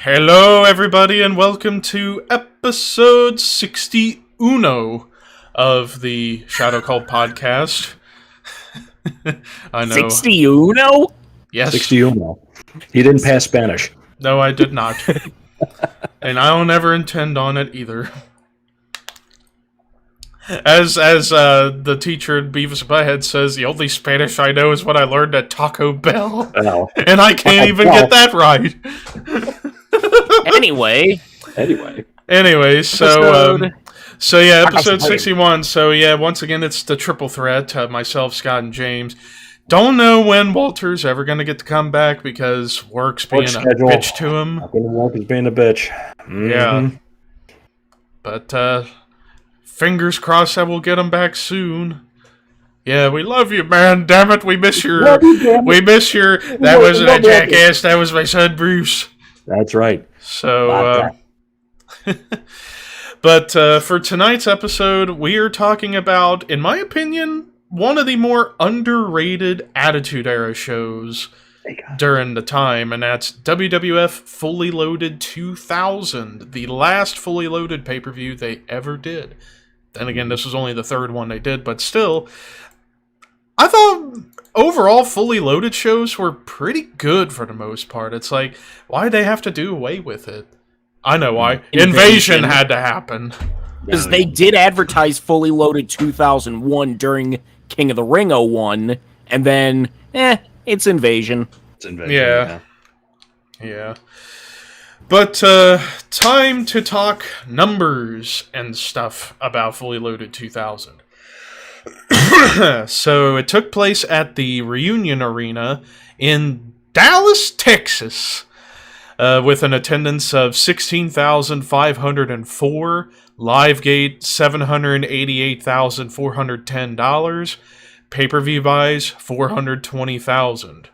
Hello, everybody, and welcome to episode 61 of the Shadow Cult podcast. I know. 61? Yes. 61. He didn't pass Spanish. No, I did not. And I don't ever intend on it either. As the teacher in Beavis and Butthead says, the only Spanish I know is what I learned at Taco Bell. Oh. And I can't even get that right. Anyway, so yeah, episode 61. So yeah, once again, it's the triple threat, myself, Scott, and James. Don't know when Walter's ever going to get to come back because work's being a bitch to him. Work is being a bitch. Mm-hmm. Yeah. But fingers crossed that we'll get him back soon. Yeah, we love you, man. Damn it, we miss your... That wasn't a jackass, that was my son, Bruce. That's right. So, but for tonight's episode, we are talking about, in my opinion, one of the more underrated Attitude Era shows during the time, and that's WWF Fully Loaded 2000, the last Fully Loaded pay-per-view they ever did. Then again, this was only the third one they did, but still, I thought overall Fully Loaded shows were pretty good for the most part. It's like, why'd they have to do away with it? I know why. Invasion had to happen. Because they did advertise Fully Loaded 2001 during King of the Ring 01, and then, it's Invasion. It's Invasion, yeah. But, time to talk numbers and stuff about Fully Loaded 2000. So, it took place at the Reunion Arena in Dallas, Texas, with an attendance of 16,504, Livegate $788,410, pay-per-view buys $420,000.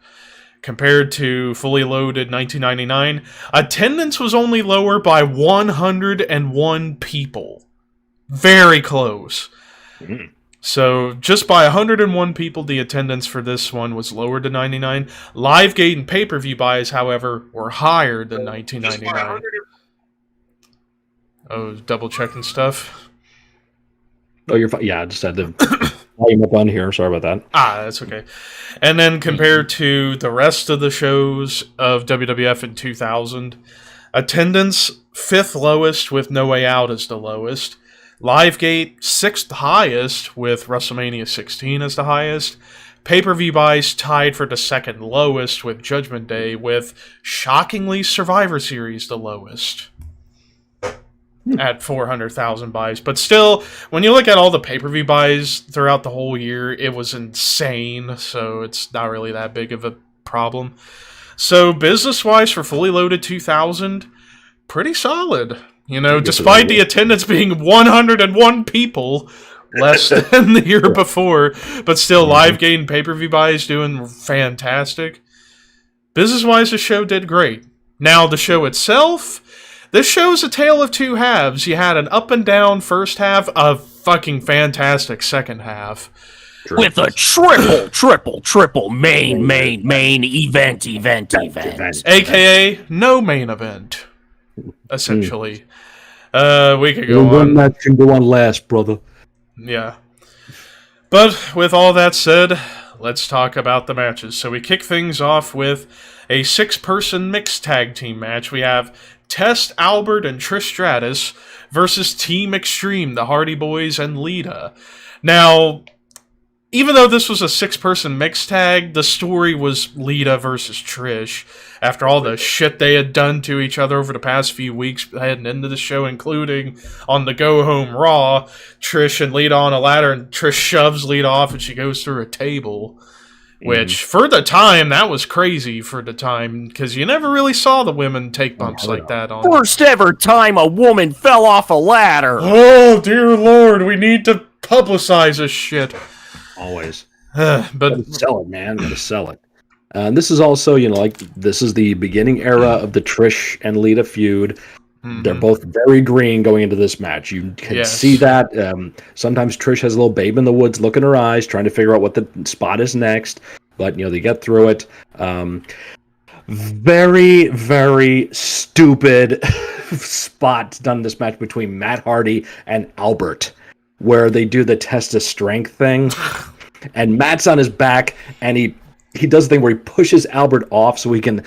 Compared to Fully Loaded 1999, attendance was only lower by 101 people. Very close. Mm. So, just by 101 people, the attendance for this one was lower than 99. Livegate and pay-per-view buys, however, were higher than 1999. Oh, double-checking stuff? Oh, you're fine. Yeah, I just had to volume up on here. Sorry about that. That's okay. And then compared to the rest of the shows of WWF in 2000, attendance 5th lowest with No Way Out as the lowest. Livegate 6th highest with WrestleMania 16 as the highest. Pay-per-view buys tied for the 2nd lowest with Judgment Day, with shockingly Survivor Series the lowest at 400,000 buys. But still, when you look at all the pay-per-view buys throughout the whole year, it was insane, so it's not really that big of a problem. So business-wise for Fully Loaded 2000, pretty solid. You know, despite the attendance being 101 people, less than the year before, but still Livegate and pay-per-view buys doing fantastic. Business-wise, the show did great. Now, the show itself, this show's a tale of two halves. You had an up and down first half, a fucking fantastic second half. With a triple main event. AKA no main event, essentially. We could go on. One match can go on last, brother. Yeah. But with all that said, let's talk about the matches. So we kick things off with a 6-person mixed tag team match. We have Tess, Albert, and Trish Stratus versus Team Extreme, the Hardy Boys, and Lita. Now, even though this was a 6-person mixed tag, the story was Lita versus Trish. After all the shit they had done to each other over the past few weeks heading into the show, including on the Go Home Raw, Trish and Lita on a ladder, and Trish shoves Lita off and she goes through a table. Which, for the time, that was crazy for the time, because you never really saw the women take bumps like that. First ever time a woman fell off a ladder. Oh, dear Lord, we need to publicize this shit. Always. But gotta sell it, man. Gotta sell it. This is also, this is the beginning era of the Trish and Lita feud. Mm-hmm. They're both very green going into this match. You can see that. Sometimes Trish has a little babe in the woods look in her eyes, trying to figure out what the spot is next. But, they get through it. very, very stupid spot done in this match between Matt Hardy and Albert, where they do the test of strength thing, and Matt's on his back, and he does the thing where he pushes Albert off so he can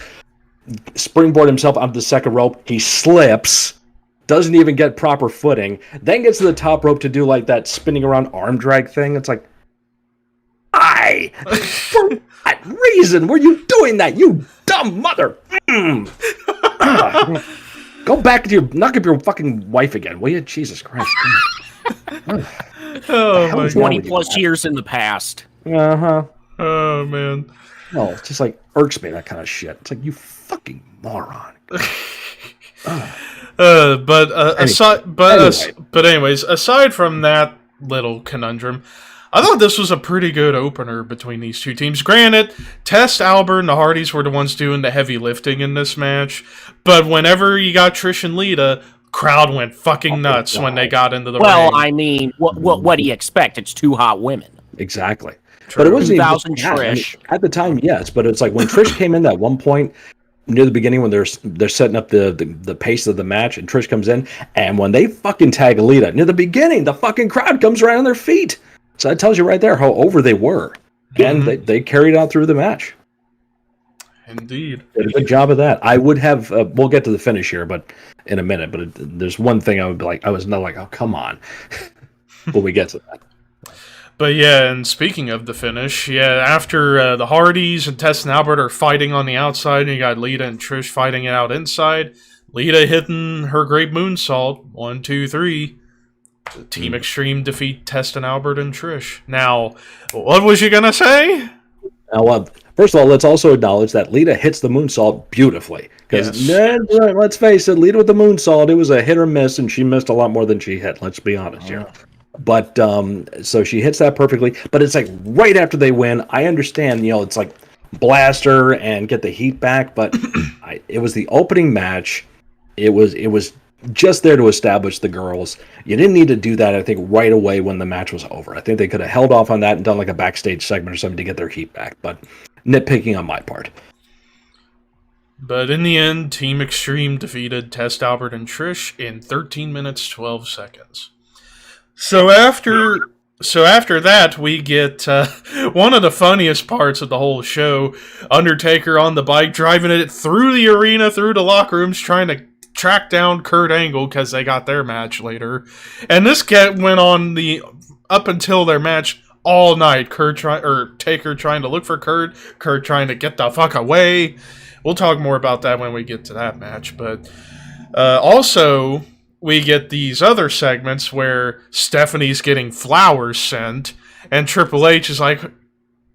springboard himself onto the second rope. He slips, doesn't even get proper footing, then gets to the top rope to do like that spinning around arm drag thing. It's like, why? For what reason were you doing that, you dumb mother? Go back to knock up your fucking wife again, will you? Jesus Christ. Oh my 20 plus years in the past. Uh-huh. Oh man. No, it's just like irks me, that kind of shit. It's like, you fucking moron. Anyways, aside from that little conundrum, I thought this was a pretty good opener between these two teams. Granted, Tess, Albert, and the Hardys were the ones doing the heavy lifting in this match, but whenever you got Trish and Lita, crowd went fucking nuts when they got into the ring. Well, I mean, what do you expect? It's two hot women. Exactly. True. But it wasn't even 2000 Trish. at the time, yes, but it's like when Trish came in that one point near the beginning when they're setting up the pace of the match, and Trish comes in, and when they fucking tag Lita near the beginning, the fucking crowd comes right on their feet. So that tells you right there how over they were, and they carried on through the match. Indeed, did a good job of that. I would have. We'll get to the finish here, but in a minute. But there's one thing I would be like, I was not like, oh come on, when we get to that. But yeah, and speaking of the finish, after the Hardys and Tess and Albert are fighting on the outside, and you got Lita and Trish fighting it out inside. Lita hitting her great moonsault. 1, 2, 3. Team Extreme defeat Tess and Albert and Trish. Now, what was you gonna say? Well, first of all, let's also acknowledge that Lita hits the moonsault beautifully. Because let's face it, Lita with the moonsault, it was a hit or miss, and she missed a lot more than she hit. Let's be honest here. But so she hits that perfectly. But it's like right after they win. I understand, it's like blast her and get the heat back. But it was the opening match. It was just there to establish the girls. You didn't need to do that, I think, right away when the match was over. I think they could have held off on that and done like a backstage segment or something to get their heat back. But nitpicking on my part. But in the end, Team Extreme defeated Tess, Albert, and Trish in 13 minutes, 12 seconds. So after that, we get one of the funniest parts of the whole show. Undertaker on the bike, driving it through the arena, through the locker rooms, trying to track down Kurt Angle because they got their match later. And this went on up until their match all night. Taker trying to look for Kurt trying to get the fuck away. We'll talk more about that when we get to that match. But also, we get these other segments where Stephanie's getting flowers sent, and Triple H is like,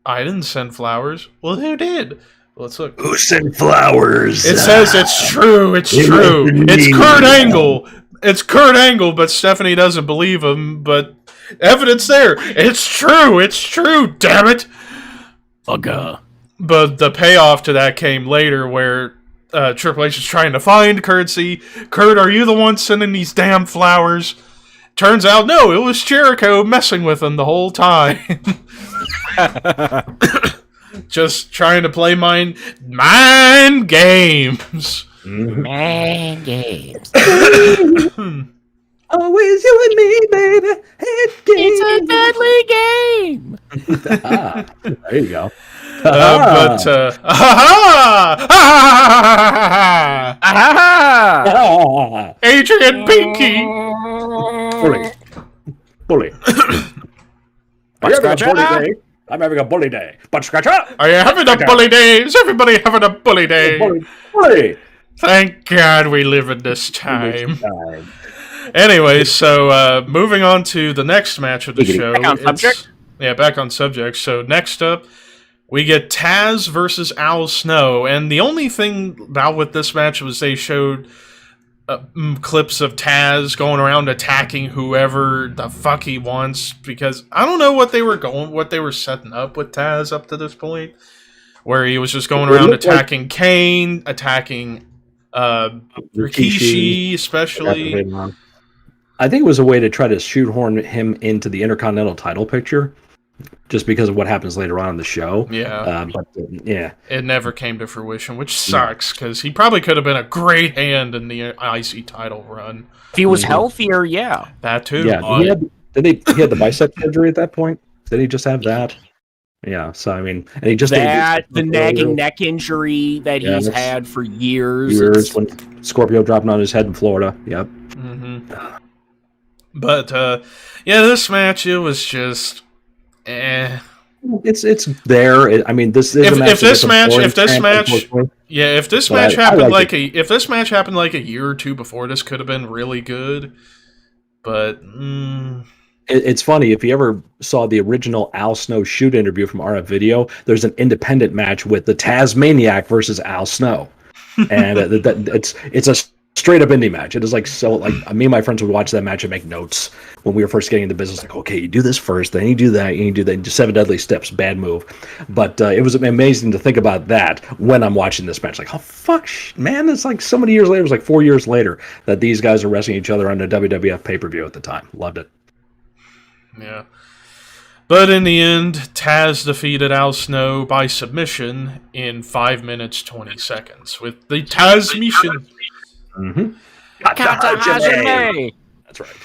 I didn't send flowers. Well, who did? Let's look. Who sent flowers? It says it's true. It's true. It's Kurt Angle. It's Kurt Angle, but Stephanie doesn't believe him. But evidence there. It's true. It's true. Damn it. Bugger. But the payoff to that came later, where Triple H is trying to find Curtsy. Kurt, are you the one sending these damn flowers? Turns out, no, it was Jericho messing with him the whole time. Just trying to play mind games. Mind games. Always you and me, baby. It's a deadly game. There you go. Adrian Pinky. Bully. Are you having a bully day? I'm having a bully day. Butt scratcher. Are you having a bully day? Is everybody having a bully day? Bully. Thank God we live in this time. Anyway, so moving on to the next match of the show. Back on subject? Yeah, back on subject. So next up, we get Taz versus Al Snow. And the only thing about with this match was they showed clips of Taz going around attacking whoever the fuck he wants. Because I don't know what they were setting up with Taz up to this point. Where he was just going around attacking Kane, attacking Rikishi, especially. I think it was a way to try to shoehorn him into the Intercontinental title picture. just because of what happens later on in the show. Yeah. Yeah. It never came to fruition, which sucks, because he probably could have been a great hand in the IC title run. If he was healthier, yeah. That too. Yeah. He had the bicep surgery at that point? Did he just have that? Yeah, so I mean, and he just the nagging neck injury that he's had for years. When Scorpio dropping on his head in Florida. Yep. Mm-hmm. But this match, it was just, It's there. I mean, this is if this match happened like a year or two before, this could have been really good. But it's funny, if you ever saw the original Al Snow shoot interview from RF Video, there's an independent match with the Tasmaniac versus Al Snow, and it's a straight up indie match. It is me and my friends would watch that match and make notes when we were first getting into business. Like, okay, you do this first, then you do that, and you do that. 7 Deadly Steps, bad move. But it was amazing to think about that when I'm watching this match. Like, oh fuck, man! It's like so many years later. It was like 4 years later that these guys are wrestling each other on a WWF pay-per-view at the time. Loved it. Yeah. But in the end, Taz defeated Al Snow by submission in 5 minutes 20 seconds with the Taz mission. Mm-hmm. That's right.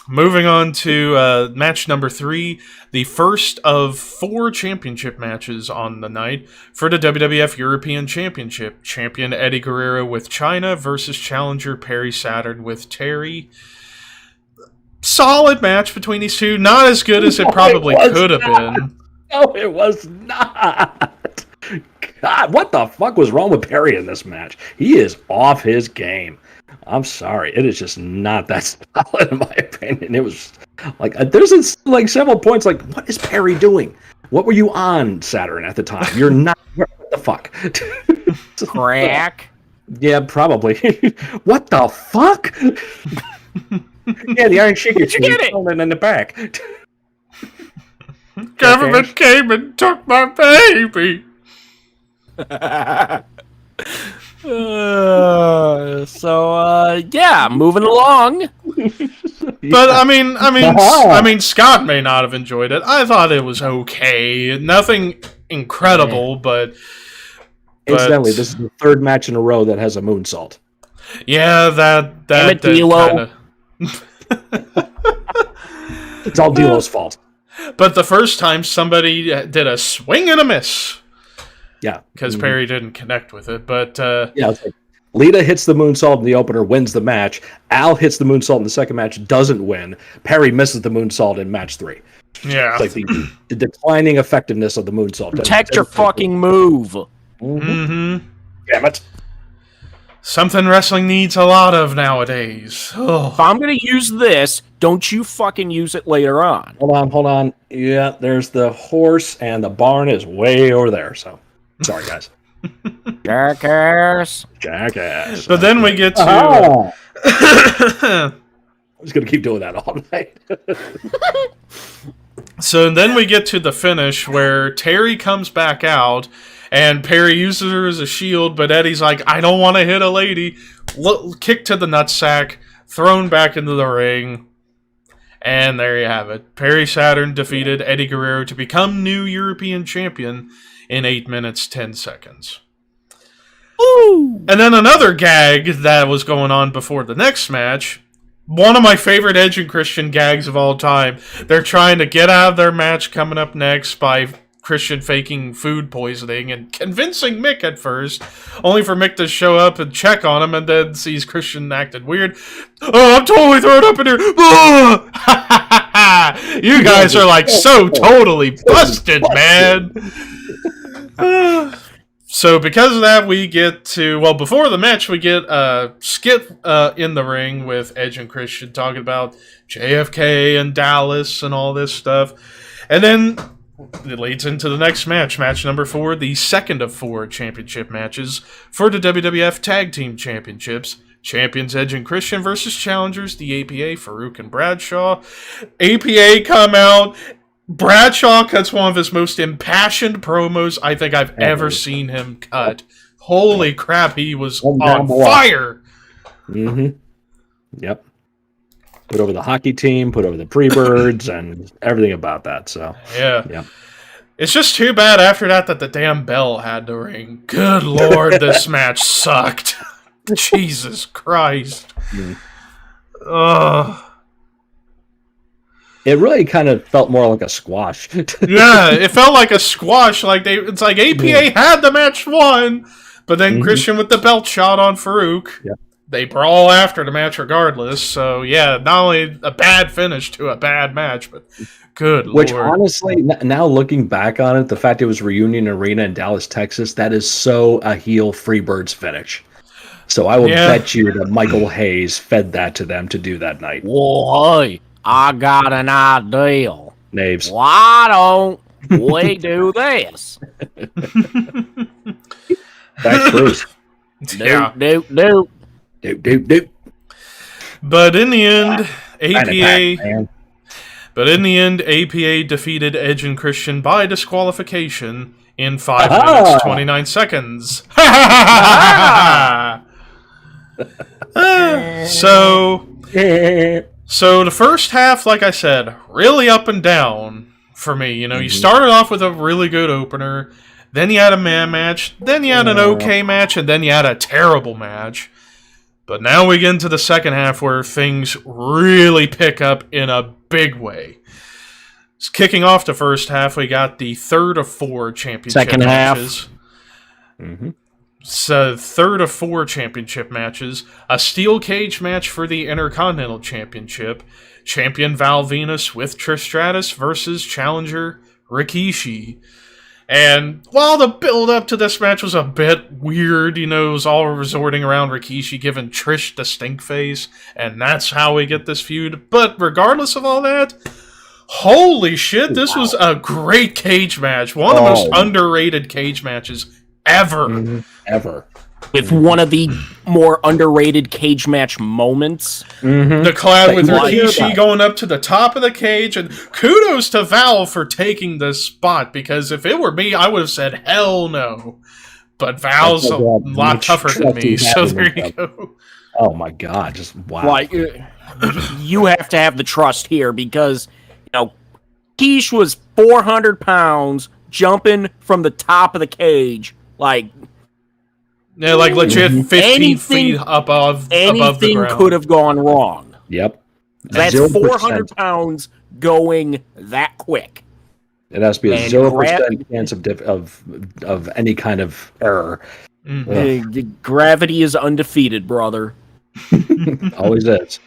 Moving on to match number 3, the first of 4 championship matches on the night for the WWF European Championship. Champion Eddie Guerrero with Chyna versus Challenger Perry Saturn with Terry. Solid match between these two. Not as good as it probably could have been. No, it was not. God, what the fuck was wrong with Perry in this match? He is off his game. I'm sorry. It is just not that solid, in my opinion. It was like, there's like several points like, what is Perry doing? What were you on, Saturn, at the time? You're not. What the fuck? Crack? Yeah, probably. What the fuck? Yeah, the Iron Sheik is in the back. Government came and took my baby. Moving along. But I mean, Scott may not have enjoyed it. I thought it was okay. Nothing incredible, but incidentally, this is the 3rd match in a row that has a moonsault. Yeah, that kinda... It's all D'Lo's fault. But the first time somebody did a swing and a miss. Yeah. Because Perry didn't connect with it. But it's like Lita hits the moonsault in the opener, wins the match. Al hits the moonsault in the second match, doesn't win. Perry misses the moonsault in match 3. Yeah. It's like the declining effectiveness of the moonsault. Protect your fucking move. Mm-hmm. Damn it. Something wrestling needs a lot of nowadays. Oh. If I'm going to use this, don't you fucking use it later on. Hold on. Yeah, there's the horse, and the barn is way over there, so sorry, guys. Jackass. But then we get to... I'm just going to keep doing that all night. So then we get to the finish where Terry comes back out, and Perry uses her as a shield, but Eddie's like, I don't want to hit a lady. Kick to the nutsack, thrown back into the ring. And there you have it. Perry Saturn defeated Eddie Guerrero to become new European champion in 8 minutes, 10 seconds. Ooh. And then another gag that was going on before the next match. One of my favorite Edge and Christian gags of all time. They're trying to get out of their match coming up next by Christian faking food poisoning and convincing Mick at first, only for Mick to show up and check on him and then sees Christian acting weird. Oh, I'm totally throwing up in here. You guys are like so totally busted, man. So because of that, we get to, well, before the match, we get a skit in the ring with Edge and Christian talking about JFK and Dallas and all this stuff. And then it leads into the next match, match number 4, the second of 4 championship matches for the WWF Tag Team Championships. Champions Edge and Christian versus challengers, the APA, Farouk and Bradshaw. APA come out. Bradshaw cuts one of his most impassioned promos I think I've ever seen him cut. Holy crap, he was on fire. Mm-hmm. Yep. Put over the hockey team, put over the Freebirds, and everything about that. So yeah. It's just too bad after that the damn bell had to ring. Good Lord, this match sucked. Jesus Christ. Ugh. It really kind of felt more like a squash. Yeah, it felt like a squash. It's like APA had the match won, but then Christian with the belt shot on Farouk. Yep. They brawl after the match regardless. So yeah, not only a bad finish to a bad match, but good Lord. Which honestly, now looking back on it, the fact it was Reunion Arena in Dallas, Texas, that is so a heel Freebirds finish. So I will bet you that Michael Hayes fed that to them to do that night. Whoa, hey, I got an idea. Knaves. Why don't we do this? That's Bruce. Yeah. Doop. But in the end, APA defeated Edge and Christian by disqualification in 5 minutes 29 seconds. So the first half, like I said, really up and down for me. You started off with a really good opener, then you had a man match, then you had an okay match, and then you had a terrible match. But now we get into the second half where things really pick up in a big way. Kicking off the first half, we got the third of 4 championship matches. So, third of 4 championship matches. A steel cage match for the Intercontinental Championship. Champion Val Venus with Trish Stratus versus Challenger Rikishi. And while the build-up to this match was a bit weird, it was all resorting around Rikishi giving Trish the stink face, and that's how we get this feud. But regardless of all that, holy shit, this was a great cage match. One of the most underrated cage matches ever. Ever. With one of the more underrated cage match moments. The collab with Rikishi going up to the top of the cage, and kudos to Val for taking this spot, because if it were me, I would have said, hell no. But Val's a lot tougher than me, so there you go. Oh my god, just wow. Like, you have to have the trust here, because, Quiche was 400 pounds, jumping from the top of the cage, yeah, legit 15 feet above the ground. Anything could have gone wrong. Yep. That's 0%. 400 pounds going that quick. It has to be a 0% chance of any kind of error. Gravity is undefeated, brother. Always is.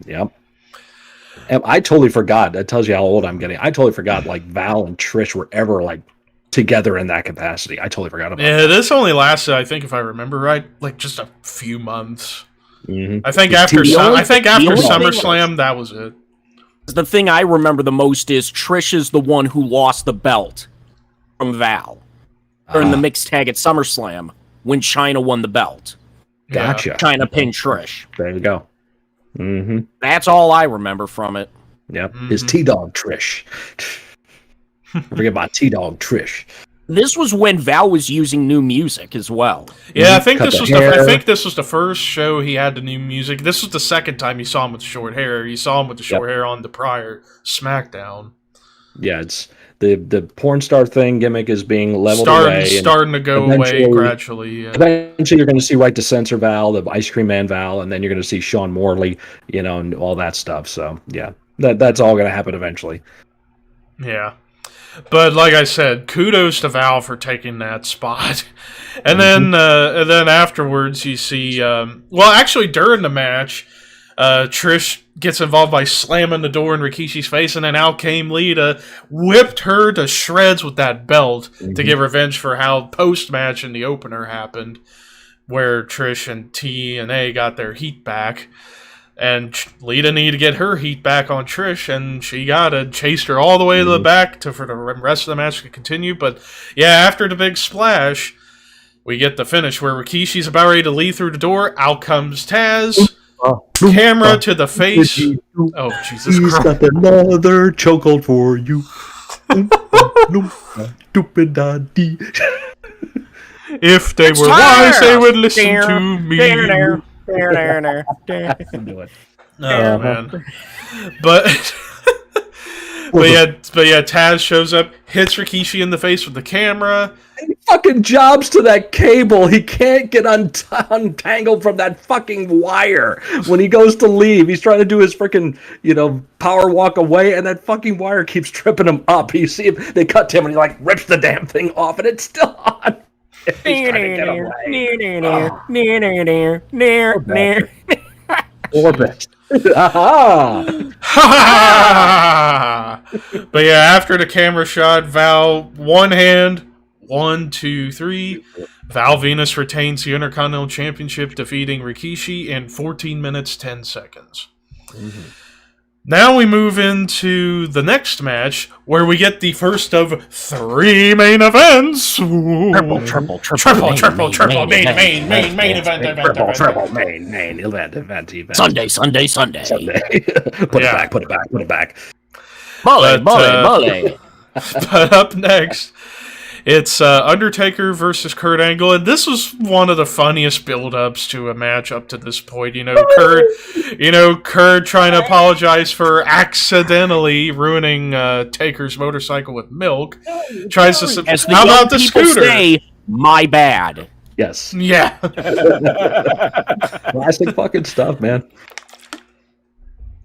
Yep. And I totally forgot. That tells you how old I'm getting. I totally forgot Val and Trish were ever together in that capacity. I totally forgot about that. This only lasted, I think, if I remember right, just a few months. I think after SummerSlam, that was it. The thing I remember the most is Trish is the one who lost the belt from Val during the mixed tag at SummerSlam when Chyna won the belt. Gotcha. Chyna pinned Trish. There you go. That's all I remember from it. Yep. His T-Dog Trish. Forget about T-Dog Trish. This was when Val was using new music as well. Yeah, I think this was the first show he had the new music. This was the second time you saw him with short hair. You saw him with the short hair on the prior SmackDown. Yeah, it's the porn star thing gimmick is being leveled away. Starting to go away gradually. Yeah. Eventually, you're going to see Right to Censor Val, the Ice Cream Man Val, and then you're going to see Sean Morley, and all that stuff. So, yeah, that's all going to happen eventually. Yeah. But like I said, kudos to Val for taking that spot. And then afterwards you see... during the match, Trish gets involved by slamming the door in Rikishi's face, and then out came Lita, whipped her to shreds with that belt to get revenge for how post-match in the opener happened, where Trish and TNA got their heat back. And Lita needed to get her heat back on Trish, and she got it. Chased her all the way to the back for the rest of the match to continue. But, yeah, after the big splash, we get the finish where Rikishi's about ready to leave through the door. Out comes Taz. Camera to the face. Oh, Jesus Christ. He's got another chokehold for you. Stupid daddy. If they were wise, they would listen to me. Oh man, but but yeah, Taz shows up, hits Rikishi in the face with the camera. He fucking jobs to that cable. He can't get untangled from that fucking wire. When he goes to leave, he's trying to do his freaking, power walk away, and that fucking wire keeps tripping him up. You see him, they cut to him, and he like rips the damn thing off, and it's still on. He's trying to get away. Orbit. But yeah, after the camera shot, Val, one hand, 1, 2, 3. Val Venus retains the Intercontinental Championship, defeating Rikishi in 14 minutes, 10 seconds. Mm-hmm. Now we move into the next match, where we get the first of 3 main events. Triple main event. Sunday. Put it back. Mole. But up next, it's Undertaker versus Kurt Angle, and this was one of the funniest build-ups to a match up to this point. Kurt trying to apologize for accidentally ruining Taker's motorcycle with milk. Tries to. How about the scooter? Say, my bad. Yes. Yeah. Classic fucking stuff, man.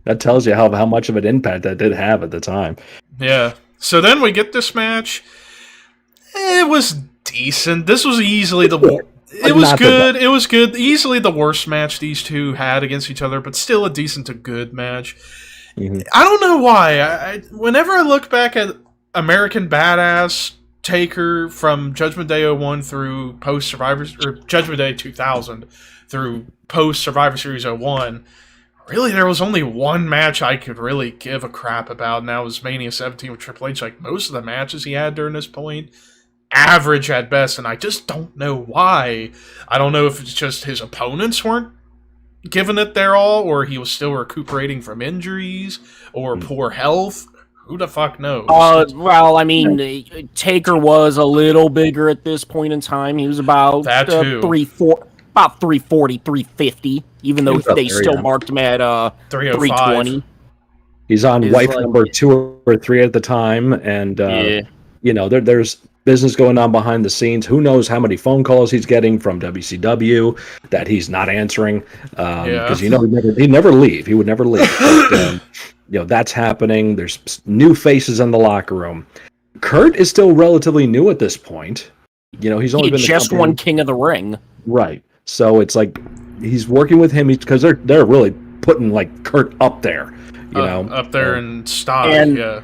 That tells you how much of an impact that did have at the time. Yeah. So then we get this match. It was decent. This was easily the... It was good. It was good. Easily the worst match these two had against each other, but still a decent to good match. Mm-hmm. I don't know why. Whenever I look back at American Badass Taker from Judgment Day 01 through post Survivors, or Judgment Day 2000 through post Survivor Series 01, really there was only one match I could really give a crap about, and that was Mania 17 with Triple H. Like most of the matches he had during this point, average at best, and I just don't know why. I don't know if it's just his opponents weren't giving it their all, or he was still recuperating from injuries, or poor health. Who the fuck knows? Well, I mean, Taker was a little bigger at this point in time. He was about 340, 350, even though they still marked him at 320. He's on wife number 2 or 3 at the time, and there's business going on behind the scenes. Who knows how many phone calls he's getting from WCW that he's not answering? Because he'd never leave. He would never leave. But, that's happening. There's new faces in the locker room. Kurt is still relatively new at this point. He's only been just won King of the Ring, right? So it's like he's working with him because they're really putting like Kurt up there, up there in style.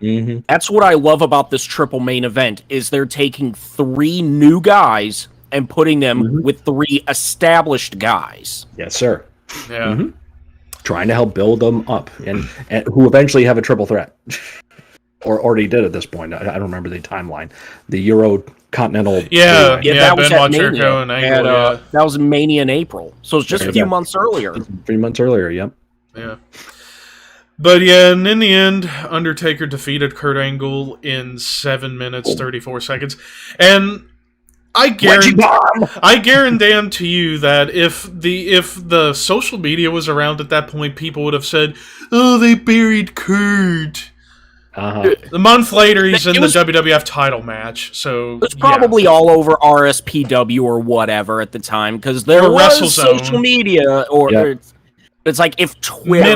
Mm-hmm. That's what I love about this triple main event is they're taking 3 new guys and putting them with 3 established guys. Yes, sir. Yeah. Mm-hmm. Trying to help build them up and who eventually have a triple threat. Or already did at this point. I don't remember the timeline. The Euro Continental. Yeah, that was Benoit, at Jericho, and Angle. That was in Mania in April. So it's just a few months earlier. 3 months earlier, yep. Yeah. But yeah, and in the end, Undertaker defeated Kurt Angle in 7 minutes, 34 seconds. And I guarantee to you that if the social media was around at that point, people would have said, "Oh, they buried Kurt." A month later, he's in the WWF title match. So it's probably all over RSPW or whatever at the time because there was social media or it's like if Twitter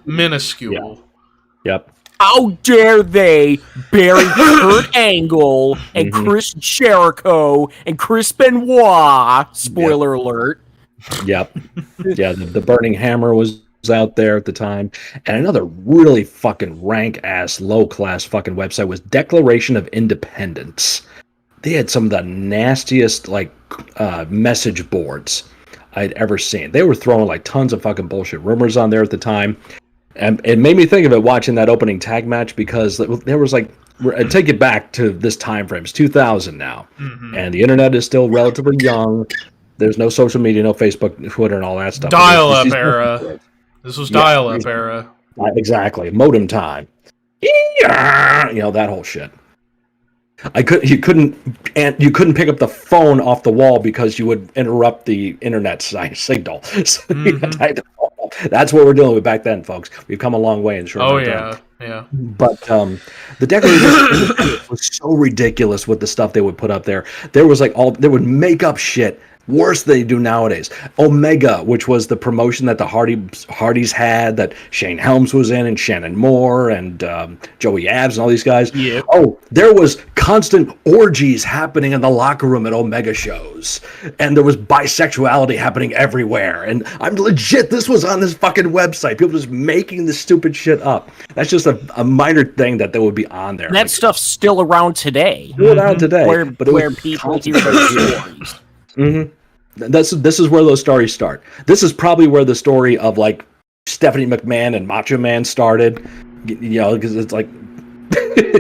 minuscule. Yep. How dare they bury Kurt Angle and Chris Jericho and Chris Benoit? Spoiler alert. Yep. Yeah, the Burning Hammer was out there at the time. And another really fucking rank-ass, low-class fucking website was Declaration of Independence. They had some of the nastiest, message boards I'd ever seen. They were throwing, tons of fucking bullshit rumors on there at the time. And it made me think of it watching that opening tag match because there was I'd take it back to this time frame. It's 2000 now. Mm-hmm. And the internet is still relatively young. There's no social media, no Facebook, Twitter, and all that stuff. Dial-up era. This was dial-up era. Exactly. Modem time. That whole shit. You couldn't pick up the phone off the wall because you would interrupt the internet signal. So I had to phone up. That's what we're dealing with back then, folks. We've come a long way in short time. Yeah. But the decorators was so ridiculous with the stuff they would put up there. There was like they would make up shit worse than they do nowadays. Omega, which was the promotion that the Hardys had, that Shane Helms was in, and Shannon Moore, and Joey Abs, and all these guys. Yeah. Oh, there was constant orgies happening in the locker room at Omega shows, and there was bisexuality happening everywhere. And I'm legit, this was on this fucking website. People just making this stupid shit up. That's just a minor thing that would be on there. That stuff's still around today. Still around today, where people hear those stories. Mm-hmm. This is where those stories start. This is probably where the story of like Stephanie McMahon and Macho Man started. You know, because it's like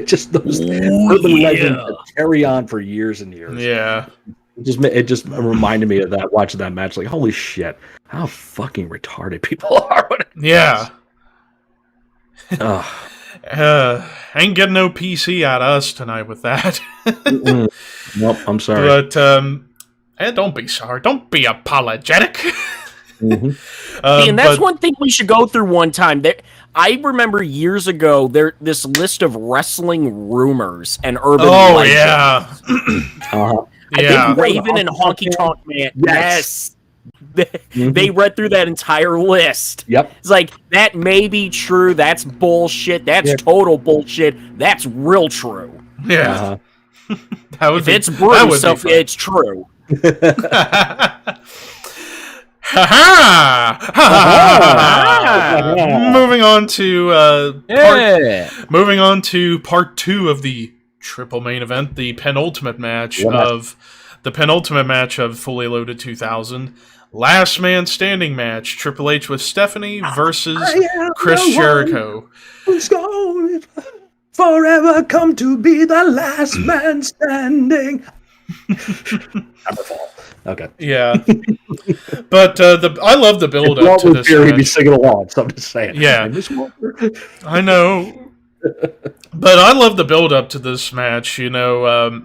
just those urban legends that carry on for years and years. Yeah, it just reminded me of that, watching that match. Like, holy shit, how fucking retarded people are. Yeah. Ain't getting no PC out of us tonight with that. Nope, I'm sorry. But don't be sorry. Don't be apologetic. And that's one thing we should go through one time. I remember years ago this list of wrestling rumors and urban legends. Yeah. I think Raven and Honky Tonk Man. Yes. They read through that entire list. Yep. It's like, that may be true. That's bullshit. That's total bullshit. That's real true. Yeah. If it's Bruce, it's true. Moving on to part 2 of the triple main event, the penultimate match of Fully Loaded 2000. Last man standing match, Triple H with Stephanie versus Chris Jericho. Who's going forever come to be the last man standing. Okay. Yeah. But I love the build up to this match. He'd be singing along, so I'm just saying. Yeah. I know. But I love the build up to this match, you know.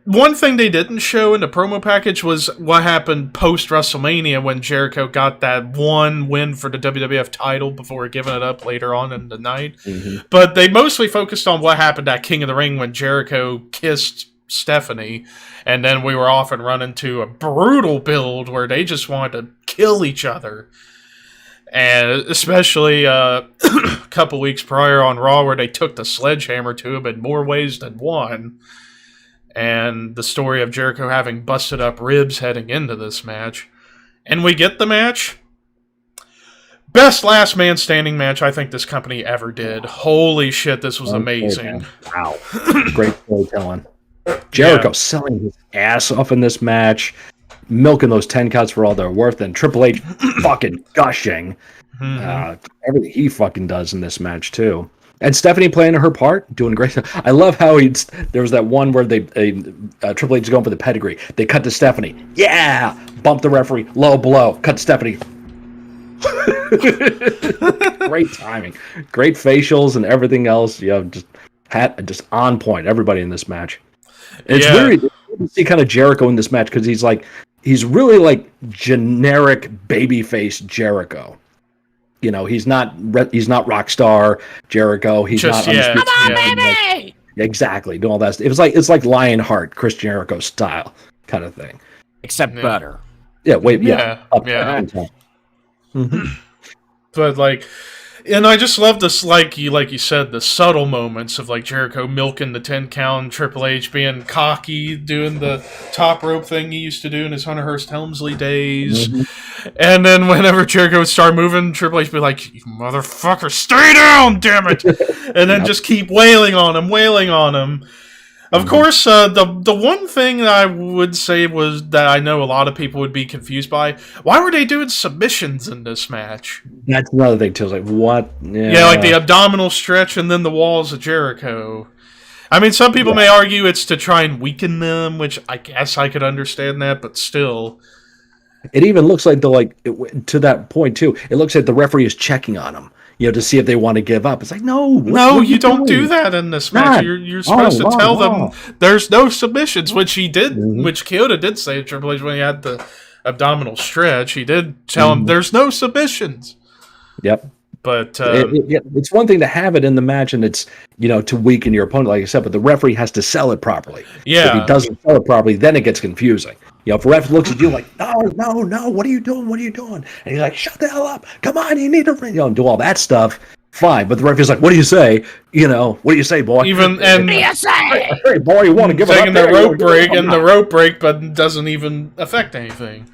One thing they didn't show in the promo package was what happened post WrestleMania when Jericho got that one win for the WWF title before giving it up later on in the night. Mm-hmm. But they mostly focused on what happened at King of the Ring when Jericho kissed Stephanie, and then we were off and running to a brutal build where they just wanted to kill each other. And especially a couple weeks prior on Raw where they took the sledgehammer to him in more ways than one. And the story of Jericho having busted up ribs heading into this match. And we get the match. Best last man standing match I think this company ever did. Holy shit, this was amazing. Wow. Great storytelling. Jericho selling his ass off in this match, milking those 10 cuts for all they're worth, and Triple H fucking gushing. Everything he fucking does in this match, too. And Stephanie playing her part, doing great. I love how there was that one where Triple H is going for the pedigree. They cut to Stephanie. Yeah! Bump the referee. Low blow. Cut to Stephanie. Great timing. Great facials and everything else. You know, just on point. Everybody in this match. It's weird to see kind of Jericho in this match because he's really like generic babyface Jericho. You know, he's not Rockstar Jericho. He's just, not. Come on, baby! Exactly, doing all that. It's like Lionheart, Chris Jericho style kind of thing, except better. Yeah. Mm-hmm. But like. And I just love this, like you said, the subtle moments of like Jericho milking the 10 count, Triple H being cocky, doing the top rope thing he used to do in his Hunter Hearst Helmsley days. Mm-hmm. And then whenever Jericho would start moving, Triple H would be like, "You motherfucker, stay down, damn it!" And then just keep wailing on him. Of course, the one thing that I would say was that I know a lot of people would be confused by, why were they doing submissions in this match? That's another thing, too. It's like, what? Yeah, like the abdominal stretch and then the walls of Jericho. I mean, some people may argue it's to try and weaken them, which I guess I could understand that, but still. It even looks like to that point too. It looks like the referee is checking on them, to see if they want to give up. It's like, no, what you don't do that in this match. You're supposed to tell them there's no submissions, which he did, which Kvlt did say to Triple H when he had the abdominal stretch. He did tell him there's no submissions. Yep. But it's one thing to have it in the match, and it's to weaken your opponent, like I said. But the referee has to sell it properly. Yeah. If he doesn't sell it properly, then it gets confusing. If a ref looks at you like, no, what are you doing? What are you doing? And he's like, shut the hell up! Come on, you need to do all that stuff. Fine, but the referee's like, what do you say? What do you say, boy? What do you say? Hey, boy, you want to give it up? Taking the rope break and the rope break, but doesn't even affect anything.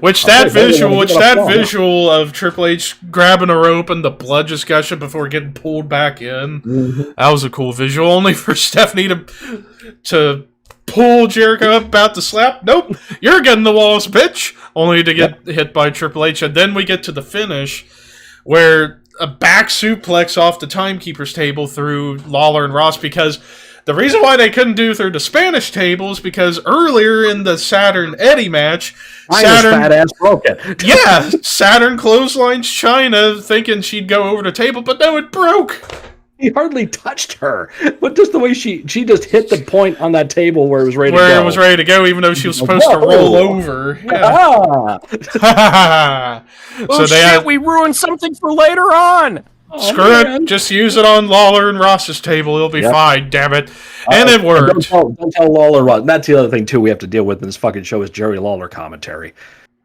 Which that visual of Triple H grabbing a rope and the blood just gushing before getting pulled back in, that was a cool visual. Only for Stephanie to pull Jericho up about to slap. Nope, you're getting the walls, bitch. Only to get hit by Triple H, and then we get to the finish where a back suplex off the timekeeper's table through Lawler and Ross, because the reason why they couldn't do through the Spanish table is because earlier in the Saturn Eddie match, Saturn fat ass broke it. Yeah, Saturn clotheslines Chyna thinking she'd go over the table, but no, it broke. He hardly touched her, but just the way she just hit the point on that table where it was ready to go. Where it was ready to go, even though she was supposed to roll over. Yeah. We ruined something for later on. Screw it. Just use it on Lawler and Ross's table. It'll be fine, damn it. And it worked. Don't tell Lawler, Ross. That's the other thing, too, we have to deal with in this fucking show is Jerry Lawler commentary.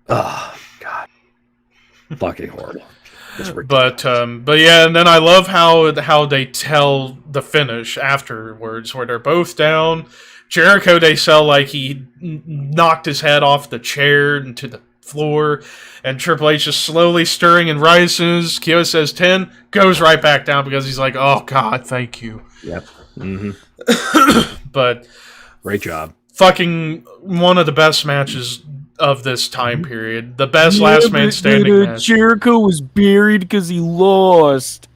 Oh, God. Fucking horrible. But yeah, and then I love how they tell the finish afterwards, where they're both down. Jericho, they sell like he knocked his head off the chair into the floor, and Triple H is slowly stirring, and right as soon as Kvlt says 10, goes right back down because he's like, oh God, thank you. Yep. But great job. Fucking one of the best matches of this time period. The best last man standing match. Jericho was buried because he lost.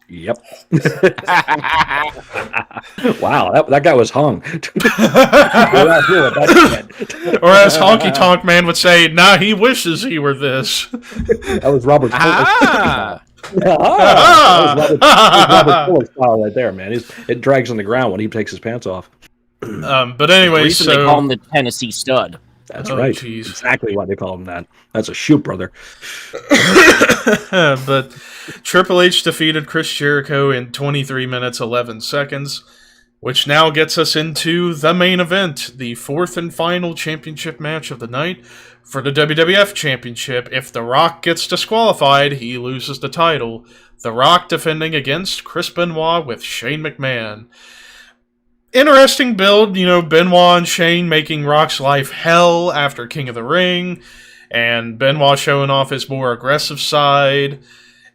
Yep. Wow, that guy was hung. Or as Honky Tonk Man would say, nah, he wishes he were this. That was Robert That was Robert Fuller style right there, man. It drags on the ground when he takes his pants off. But anyway, the they call him the Tennessee Stud. That's right. Geez. Exactly why they call him that. That's a shoot, brother. But Triple H defeated Chris Jericho in 23 minutes 11 seconds, which now gets us into the main event, the fourth and final championship match of the night for the WWF Championship. If The Rock gets disqualified, he loses the title. The Rock defending against Chris Benoit with Shane McMahon. Interesting build, Benoit and Shane making Rock's life hell after King of the Ring, and Benoit showing off his more aggressive side.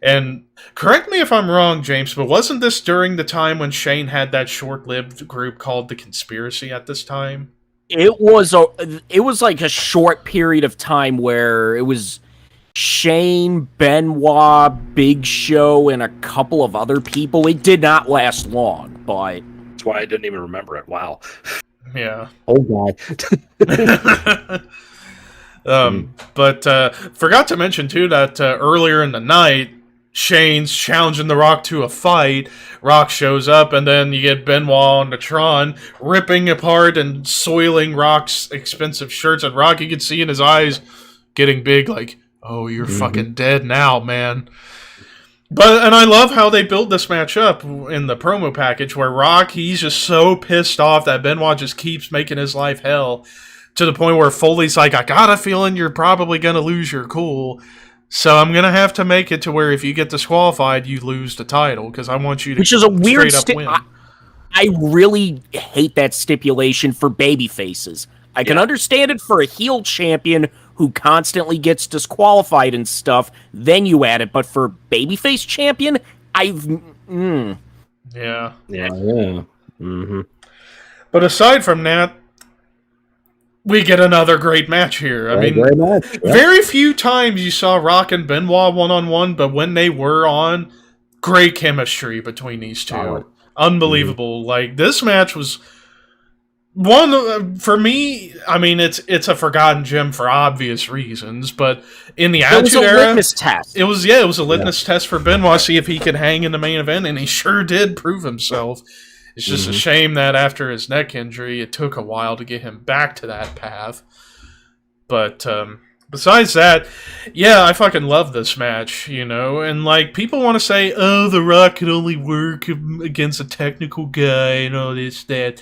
And correct me if I'm wrong, James, but wasn't this during the time when Shane had that short-lived group called The Conspiracy at this time? It was like a short period of time where it was Shane, Benoit, Big Show, and a couple of other people. It did not last long, but... That's why I didn't even remember it. Wow. Yeah. Oh, God. But forgot to mention, too, that earlier in the night, Shane's challenging The Rock to a fight. Rock shows up, and then you get Benoit on the Tron ripping apart and soiling Rock's expensive shirts. And Rock, you can see in his eyes getting big, like, oh, you're fucking dead now, man. And I love how they built this match up in the promo package, where Rock, he's just so pissed off that Benoit just keeps making his life hell, to the point where Foley's like, I got a feeling you're probably going to lose your cool, so I'm going to have to make it to where if you get disqualified, you lose the title, because I want you to Which is a weird win. I really hate that stipulation for baby faces. I can understand it for a heel champion who constantly gets disqualified and stuff, then you add it. But for babyface champion, Yeah. Mm-hmm. But aside from that, we get another great match here. I mean, great match. Yeah. Very few times you saw Rock and Benoit one-on-one, but when they were on, great chemistry between these two. Unbelievable. Like, this match was For me, I mean, it's a forgotten gem for obvious reasons, but in the It was Attitude a Era, litmus test. it was a litmus test for Benoit, see if he could hang in the main event, and he sure did prove himself. It's just a shame that after his neck injury, it took a while to get him back to that path. But besides that, yeah, I fucking love this match, you know, and like people want to say, oh, The Rock could only work against a technical guy and all this, that.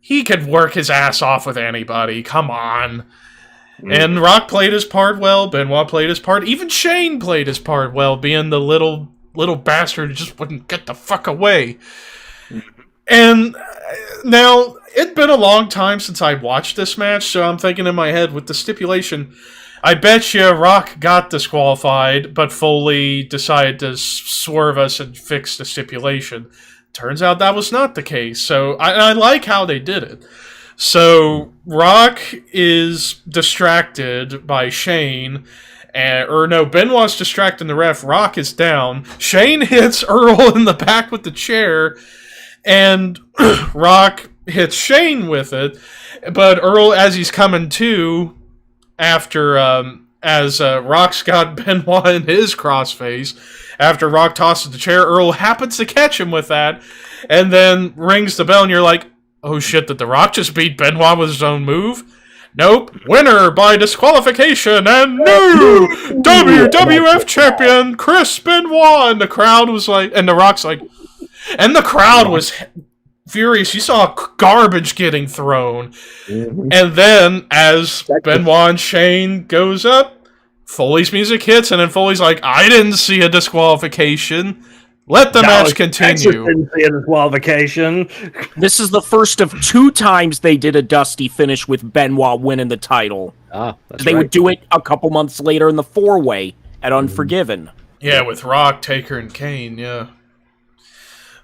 He could work his ass off with anybody. Come on. And Rock played his part well. Benoit played his part. Even Shane played his part well, being the little bastard who just wouldn't get the fuck away. And now, it'd been a long time since I watched this match, so I'm thinking in my head with the stipulation, I bet you Rock got disqualified, but Foley decided to swerve us and fix the stipulation. Turns out that was not the case, so I like how they did it. So, Rock is distracted by Shane, Benoit's distracting the ref, Rock is down, Shane hits Earl in the back with the chair, and Rock hits Shane with it, but Earl, as he's coming to, as Rock's got Benoit in his crossface, after Rock tosses the chair, Earl happens to catch him with that, and then rings the bell, and you're like, oh shit, did The Rock just beat Benoit with his own move? Nope. Winner by disqualification and new WWF champion, Chris Benoit! And the crowd was like, and The Rock's like, and the crowd was furious. You saw garbage getting thrown. And then, as Benoit and Shane goes up, Foley's music hits, and then Foley's like, I didn't see a disqualification. Let the match continue. Didn't see a disqualification. This is the first of 2 times they did a dusty finish with Benoit winning the title. They would do it a couple months later in the 4-way at Unforgiven. Yeah, with Rock, Taker, and Kane, yeah.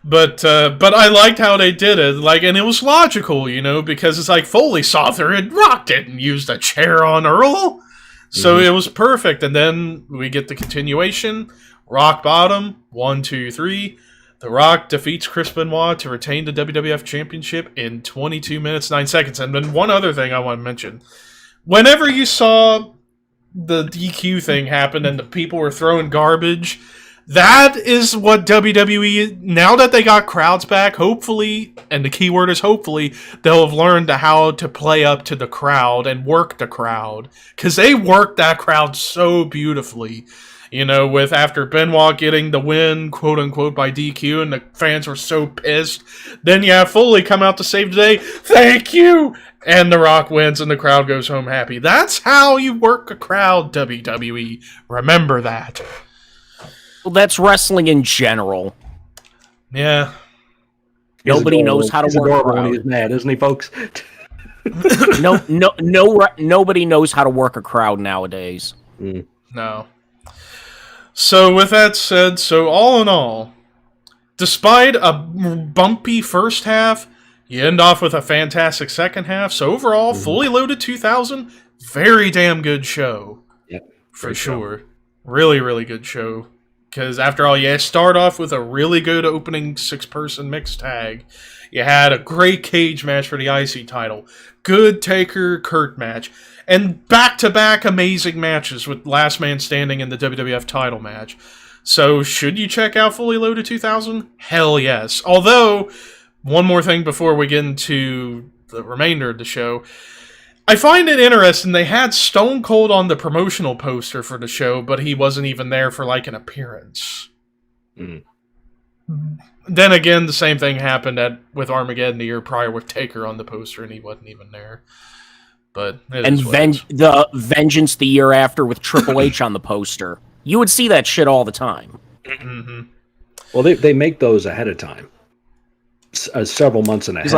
But I liked how they did it, and it was logical, you know, because it's like Foley saw through it, Rock didn't use the chair on Earl. So it was perfect, and then we get the continuation. Rock bottom, 1, 2, 3. The Rock defeats Chris Benoit to retain the WWF Championship in 22 minutes, 9 seconds. And then one other thing I want to mention. Whenever you saw the DQ thing happen and the people were throwing garbage, that is what WWE, now that they got crowds back, hopefully, and the key word is hopefully, they'll have learned how to play up to the crowd and work the crowd. Because they worked that crowd so beautifully. You know, with after Benoit getting the win, quote-unquote, by DQ, and the fans were so pissed, then you have Foley come out to save the day, thank you! And The Rock wins, and the crowd goes home happy. That's how you work a crowd, WWE. Remember that. Well, that's wrestling in general. Yeah. Nobody knows how to work a crowd. He's mad, isn't he, folks? Nobody knows how to work a crowd nowadays. No. So with that said, all in all, despite a bumpy first half, you end off with a fantastic second half. So overall, Fully Loaded 2000, very damn good show. Yep. For sure. Really, really good show. Because after all, you start off with a really good opening 6-person mixed tag. You had a great cage match for the IC title. Good Taker-Kurt match. And back-to-back amazing matches with Last Man Standing and the WWF title match. So, should you check out Fully Loaded 2000? Hell yes. Although, one more thing before we get into the remainder of the show. I find it interesting, they had Stone Cold on the promotional poster for the show, but he wasn't even there for, an appearance. Then again, the same thing happened with Armageddon the year prior with Taker on the poster, and he wasn't even there. But the Vengeance the year after with Triple H on the poster. You would see that shit all the time. Mm-hmm. Well, they make those ahead of time. Several months in advance.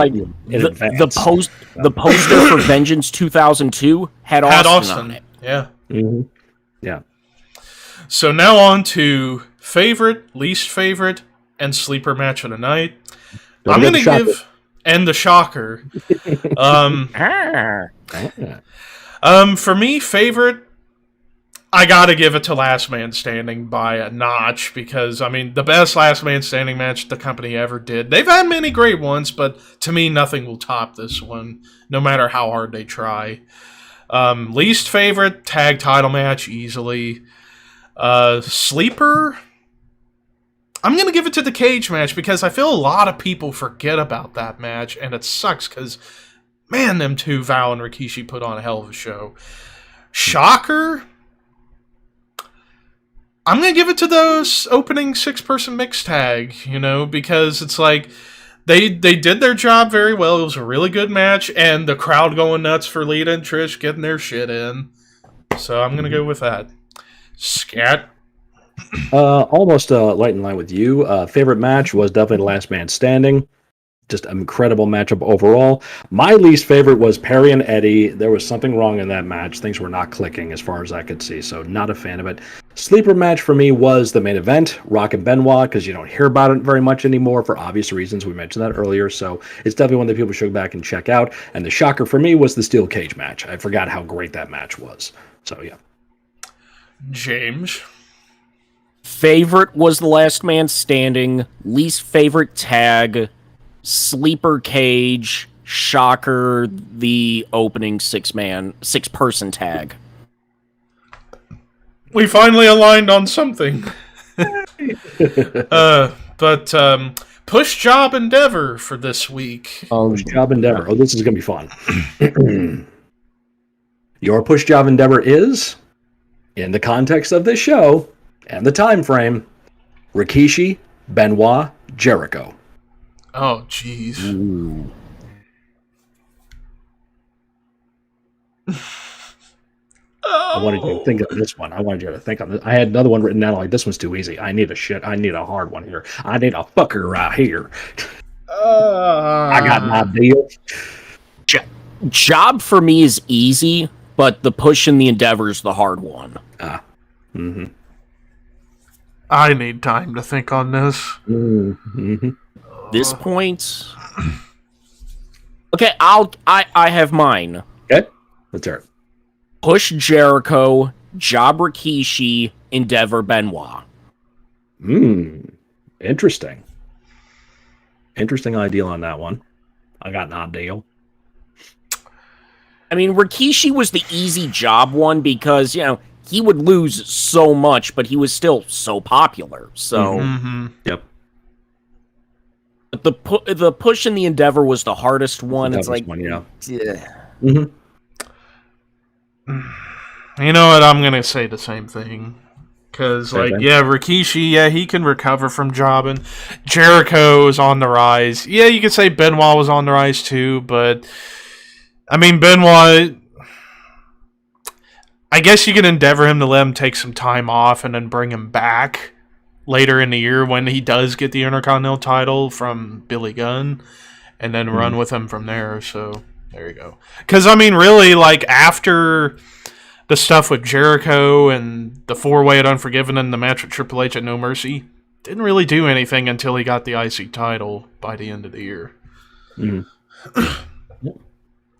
The poster for Vengeance 2002 had Austin on it. Yeah. Mm-hmm. Yeah. So now on to favorite, least favorite, and sleeper match of the night. I'm going to give... And the shocker. For me, favorite, I gotta give it to Last Man Standing by a notch because, I mean, the best Last Man Standing match the company ever did. They've had many great ones, but to me, nothing will top this one, no matter how hard they try. Least favorite, tag title match, easily. Sleeper, I'm gonna give it to the cage match because I feel a lot of people forget about that match, and it sucks because, man, them two, Val and Rikishi, put on a hell of a show. Shocker, I'm going to give it to those opening 6-person mixed tag, because it's like they did their job very well. It was a really good match, and the crowd going nuts for Lita and Trish getting their shit in. So I'm going to go with that. Scat? Almost light in line with you. Favorite match was definitely the Last Man Standing. Just an incredible matchup overall. My least favorite was Perry and Eddie. There was something wrong in that match. Things were not clicking as far as I could see, so not a fan of it. Sleeper match for me was the main event, Rock and Benoit, because you don't hear about it very much anymore for obvious reasons. We mentioned that earlier, so it's definitely one that people should go back and check out. And the shocker for me was the steel cage match. I forgot how great that match was. So, yeah. James? Favorite was the Last Man Standing. Least favorite tag, Sleeper cage, shocker, the opening 6-person tag. We finally aligned on something. But push job endeavor for this week. Push job endeavor. Oh, this is going to be fun. Your push job endeavor is, in the context of this show and the time frame, Rikishi, Benoit, Jericho. Oh, jeez. I wanted you to think of this one. I wanted you to think on this. I had another one written down like, this one's too easy. I need a hard one here. I need a fucker right here. I got an idea. Job for me is easy, but the push and the endeavor is the hard one. I need time to think on this. This point, okay, I have mine. Okay, let's hear it. Push Jericho, job Rikishi, endeavor Benoit. Interesting. Interesting idea on that one. I got an ideal. I mean, Rikishi was the easy job one because, he would lose so much, but he was still so popular. So, Yep. But the push and the endeavor was the hardest one. It's like, one, yeah. You know what? I'm gonna say the same thing. Because, Rikishi, he can recover from jobbing. Jericho is on the rise. Yeah, you could say Benoit was on the rise too, but I mean, Benoit, I guess you could endeavor him to let him take some time off and then bring him back later in the year when he does get the Intercontinental title from Billy Gunn, and then run with him from there. So there you go. Because, I mean, really, after the stuff with Jericho and the 4-way at Unforgiven and the match with Triple H at No Mercy, didn't really do anything until he got the IC title by the end of the year.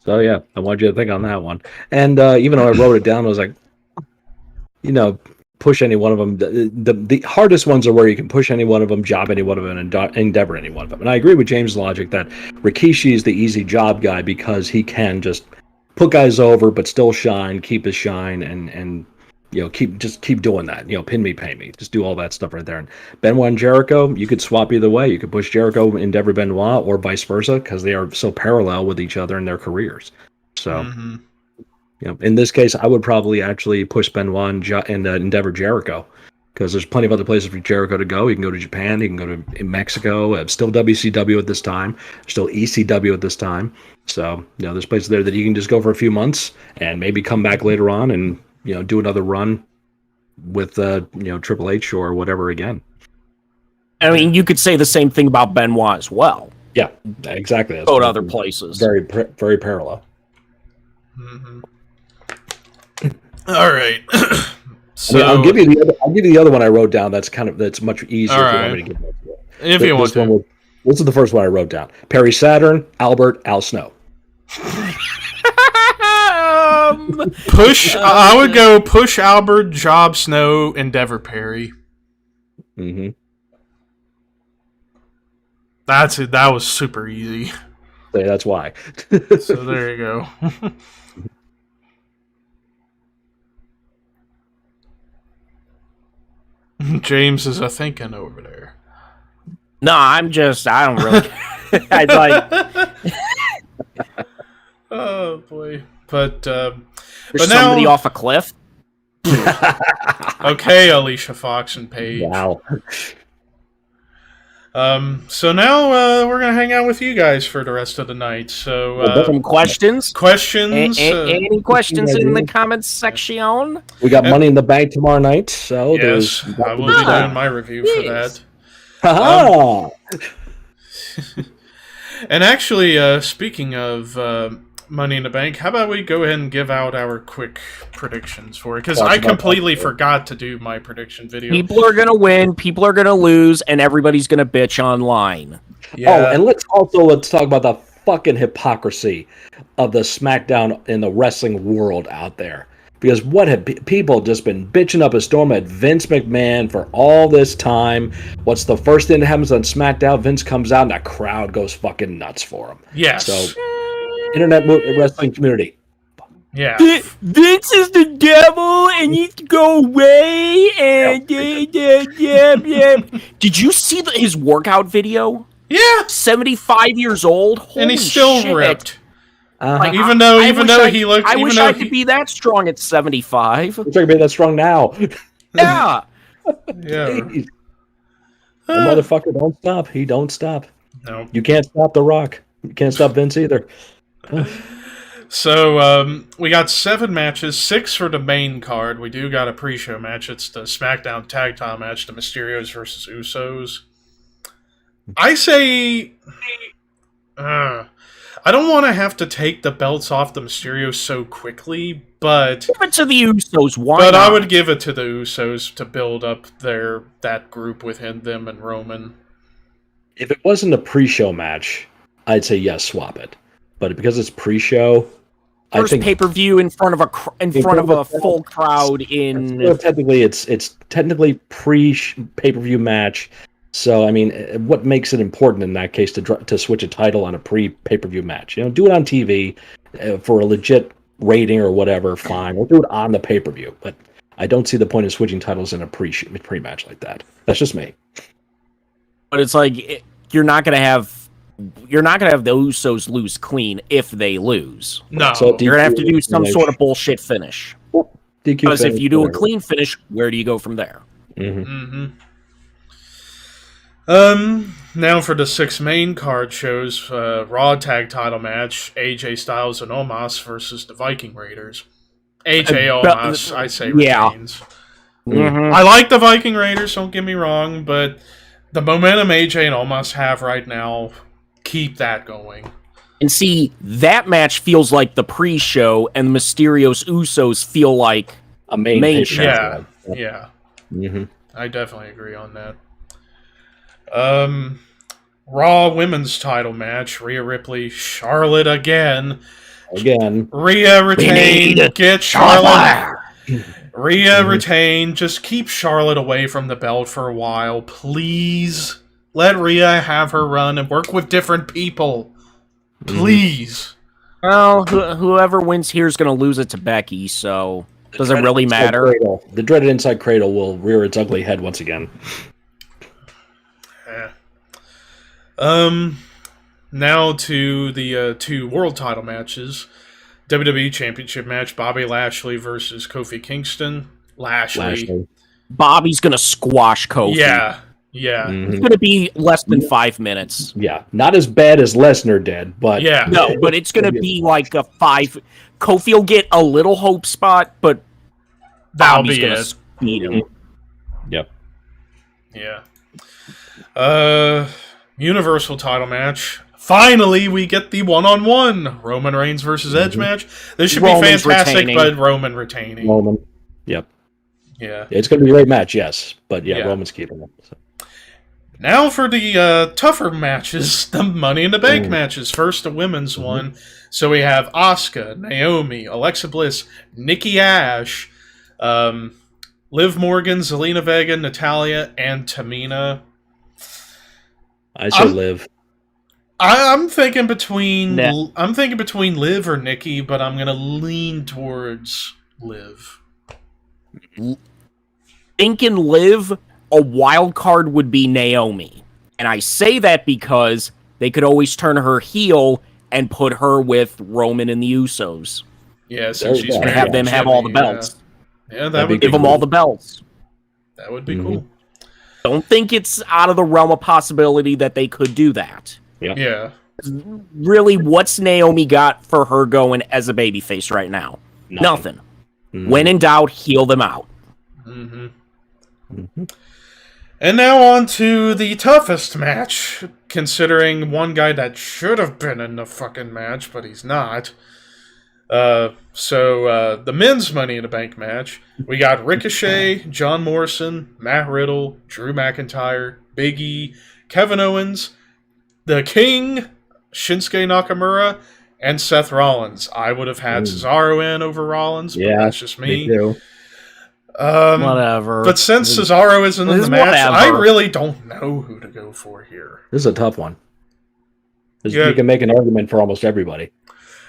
So, yeah, I wanted you to think on that one. And even though I wrote it down, I was like, push any one of them. The hardest ones are where you can push any one of them, job any one of them, and endeavor any one of them. And I agree with James' logic that Rikishi is the easy job guy because he can just put guys over but still shine, keep his shine, and keep doing that. Pin me, pay me. Just do all that stuff right there. And Benoit and Jericho, you could swap either way. You could push Jericho, endeavor Benoit, or vice versa, because they are so parallel with each other in their careers. So, in this case, I would probably actually push Benoit and endeavor Jericho, because there's plenty of other places for Jericho to go. He can go to Japan. He can go to Mexico. Still WCW at this time. Still ECW at this time. So, there's places there that you can just go for a few months and maybe come back later on and do another run with Triple H or whatever again. I mean, you could say the same thing about Benoit as well. Yeah, exactly. Go to other places. Very, very parallel. All right. So I'll give you the other one I wrote down. That's much easier if you want me to give that to you. If you want to. This is the first one I wrote down. Perry Saturn, Albert, Al Snow. Push. I would go Push Albert, Job Snow, Endeavor Perry. Mm-hmm. That's it. That was super easy. That's why. So there you go. James is a thinking over there. No, I don't really. I like. Oh boy, but There's but somebody now, off a cliff. okay, Alicia Fox and Paige. Wow. So now we're gonna hang out with you guys for the rest of the night. So Some questions. questions. Any questions in the comments section? We got Money in the Bank tomorrow night, so Yes, I will be doing my review for that. Ha And actually, speaking of Money in the Bank, how about we go ahead and give out our quick predictions for it? Because I completely forgot to do my prediction video. People are gonna win, people are gonna lose, and everybody's gonna bitch online. Yeah. Oh, and let's talk about the fucking hypocrisy of the SmackDown in the wrestling world out there. Because what have people just been bitching up a storm at Vince McMahon for all this time? What's the first thing that happens on SmackDown? Vince comes out and the crowd goes fucking nuts for him. Yes. So, internet wrestling community. Yeah. Vince is the devil and needs to go away. And did you see his workout video? Yeah. 75 years old, holy And he's still shit. ripped. Uh-huh. Even though he looked. I even wish though I could be that strong at 75. Wish I could be that strong now. Yeah. Yeah. The motherfucker don't stop. He don't stop. No. You can't stop The Rock. You can't stop Vince either. So we got 7 matches, 6 for the main card. We do got a pre-show match. It's the SmackDown Tag Team match, the Mysterios versus Usos. I say, I don't want to have to take the belts off the Mysterios so quickly, but Give it to the Usos. Why but not? I would give it to the Usos to build up that group within them and Roman. If it wasn't a pre-show match, I'd say yes, swap it. But because it's pre-show, I First think pay-per-view in front of a full crowd in. well, technically it's technically pre-pay-per-view match. So I mean, what makes it important in that case to switch a title on a pre-pay-per-view match? Do it on TV for a legit rating or whatever. Fine, or do it on the pay-per-view. But I don't see the point of switching titles in a pre-match like that. That's just me. But it's like you're not gonna have the Usos lose clean if they lose. No. So You're gonna have to do some sort of bullshit finish. DQ Because if finish, you do a whatever. clean finish, where do you go from there? Mm-hmm. Now for the 6 main card shows, Raw Tag Title match, AJ Styles and Omos versus the Viking Raiders. AJ Omos, I say, yeah. retains. Mm-hmm. I like the Viking Raiders, don't get me wrong, but the momentum AJ and Omos have right now, keep that going. And see, that match feels like the pre-show, and the Mysterios Usos feel like A main Main pay-per-view. Yeah, yeah. Mm-hmm. I definitely agree on that. Raw women's title match, Rhea Ripley, Charlotte again. Rhea retained, get Charlotte. Rhea retained, just keep Charlotte away from the belt for a while, please. Let Rhea have her run and work with different people. Please. Well, whoever wins here is going to lose it to Becky, so does it really matter? The dreaded inside cradle will rear its ugly head once again. Now to the 2 world title matches. WWE Championship match, Bobby Lashley versus Kofi Kingston. Lashley. Bobby's going to squash Kofi. Yeah. Mm-hmm. It's going to be less than 5 minutes. Yeah, not as bad as Lesnar did, but Yeah. No, but it's going to be like a 5. Kofi will get a little hope spot, but That'll Bobby's be going to it. speed him. Yep. Yeah. Universal title match. Finally, we get the one-on-one Roman Reigns versus Edge match. This should Roman's be fantastic, retaining. but Roman retaining. Roman. Yep. Yeah. It's going to be a great match, yes, but yeah. Roman's keeping it. So. Now for the tougher matches, the Money in the Bank matches. First, the women's one. So we have Asuka, Naomi, Alexa Bliss, Nikki Ash, Liv Morgan, Zelina Vega, Natalia, and Tamina. I say Liv. I'm thinking between Liv or Nikki, but I'm gonna lean towards Liv. Thinking Liv, a wild card would be Naomi, and I say that because they could always turn her heel and put her with Roman and the Usos. Yeah, since she's and have them have all the belts. Yeah, that would give them all the belts. That would be cool. Don't think it's out of the realm of possibility that they could do that. Yeah. Really, what's Naomi got for her going as a babyface right now? Nothing. When in doubt, heel them out. And now on to the toughest match, considering one guy that should have been in the fucking match, but he's not. So the men's Money in the Bank match, we got Ricochet, John Morrison, Matt Riddle, Drew McIntyre, Big E, Kevin Owens, The King, Shinsuke Nakamura, and Seth Rollins. I would have had Cesaro in over Rollins, but that's just me. Too. Whatever. But since Cesaro isn't in the match, I really don't know who to go for here. This is a tough one. You can make an argument for almost everybody.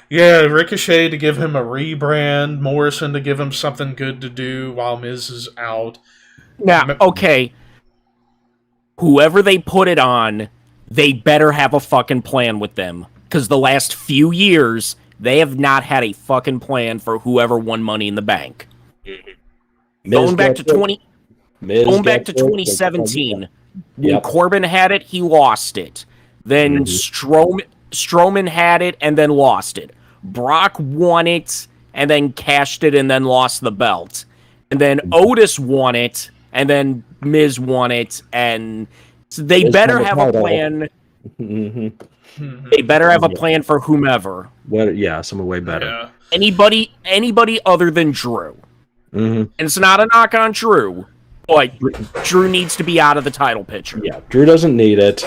Yeah, Ricochet to give him a rebrand, Morrison to give him something good to do while Miz is out. Now, okay, whoever they put it on, they better have a fucking plan with them. Because the last few years, they have not had a fucking plan for whoever won Money in the Bank. Going back to 2017, when Corbin had it, he lost it. Then Strowman had it and then lost it. Brock won it and then cashed it and then lost the belt. And then Otis won it and then Miz won it. And so they better have a plan. They better have a plan for whomever. Someone way better. Yeah. Anybody other than Drew. And it's not a knock on Drew, but Drew needs to be out of the title picture. Yeah, Drew doesn't need it.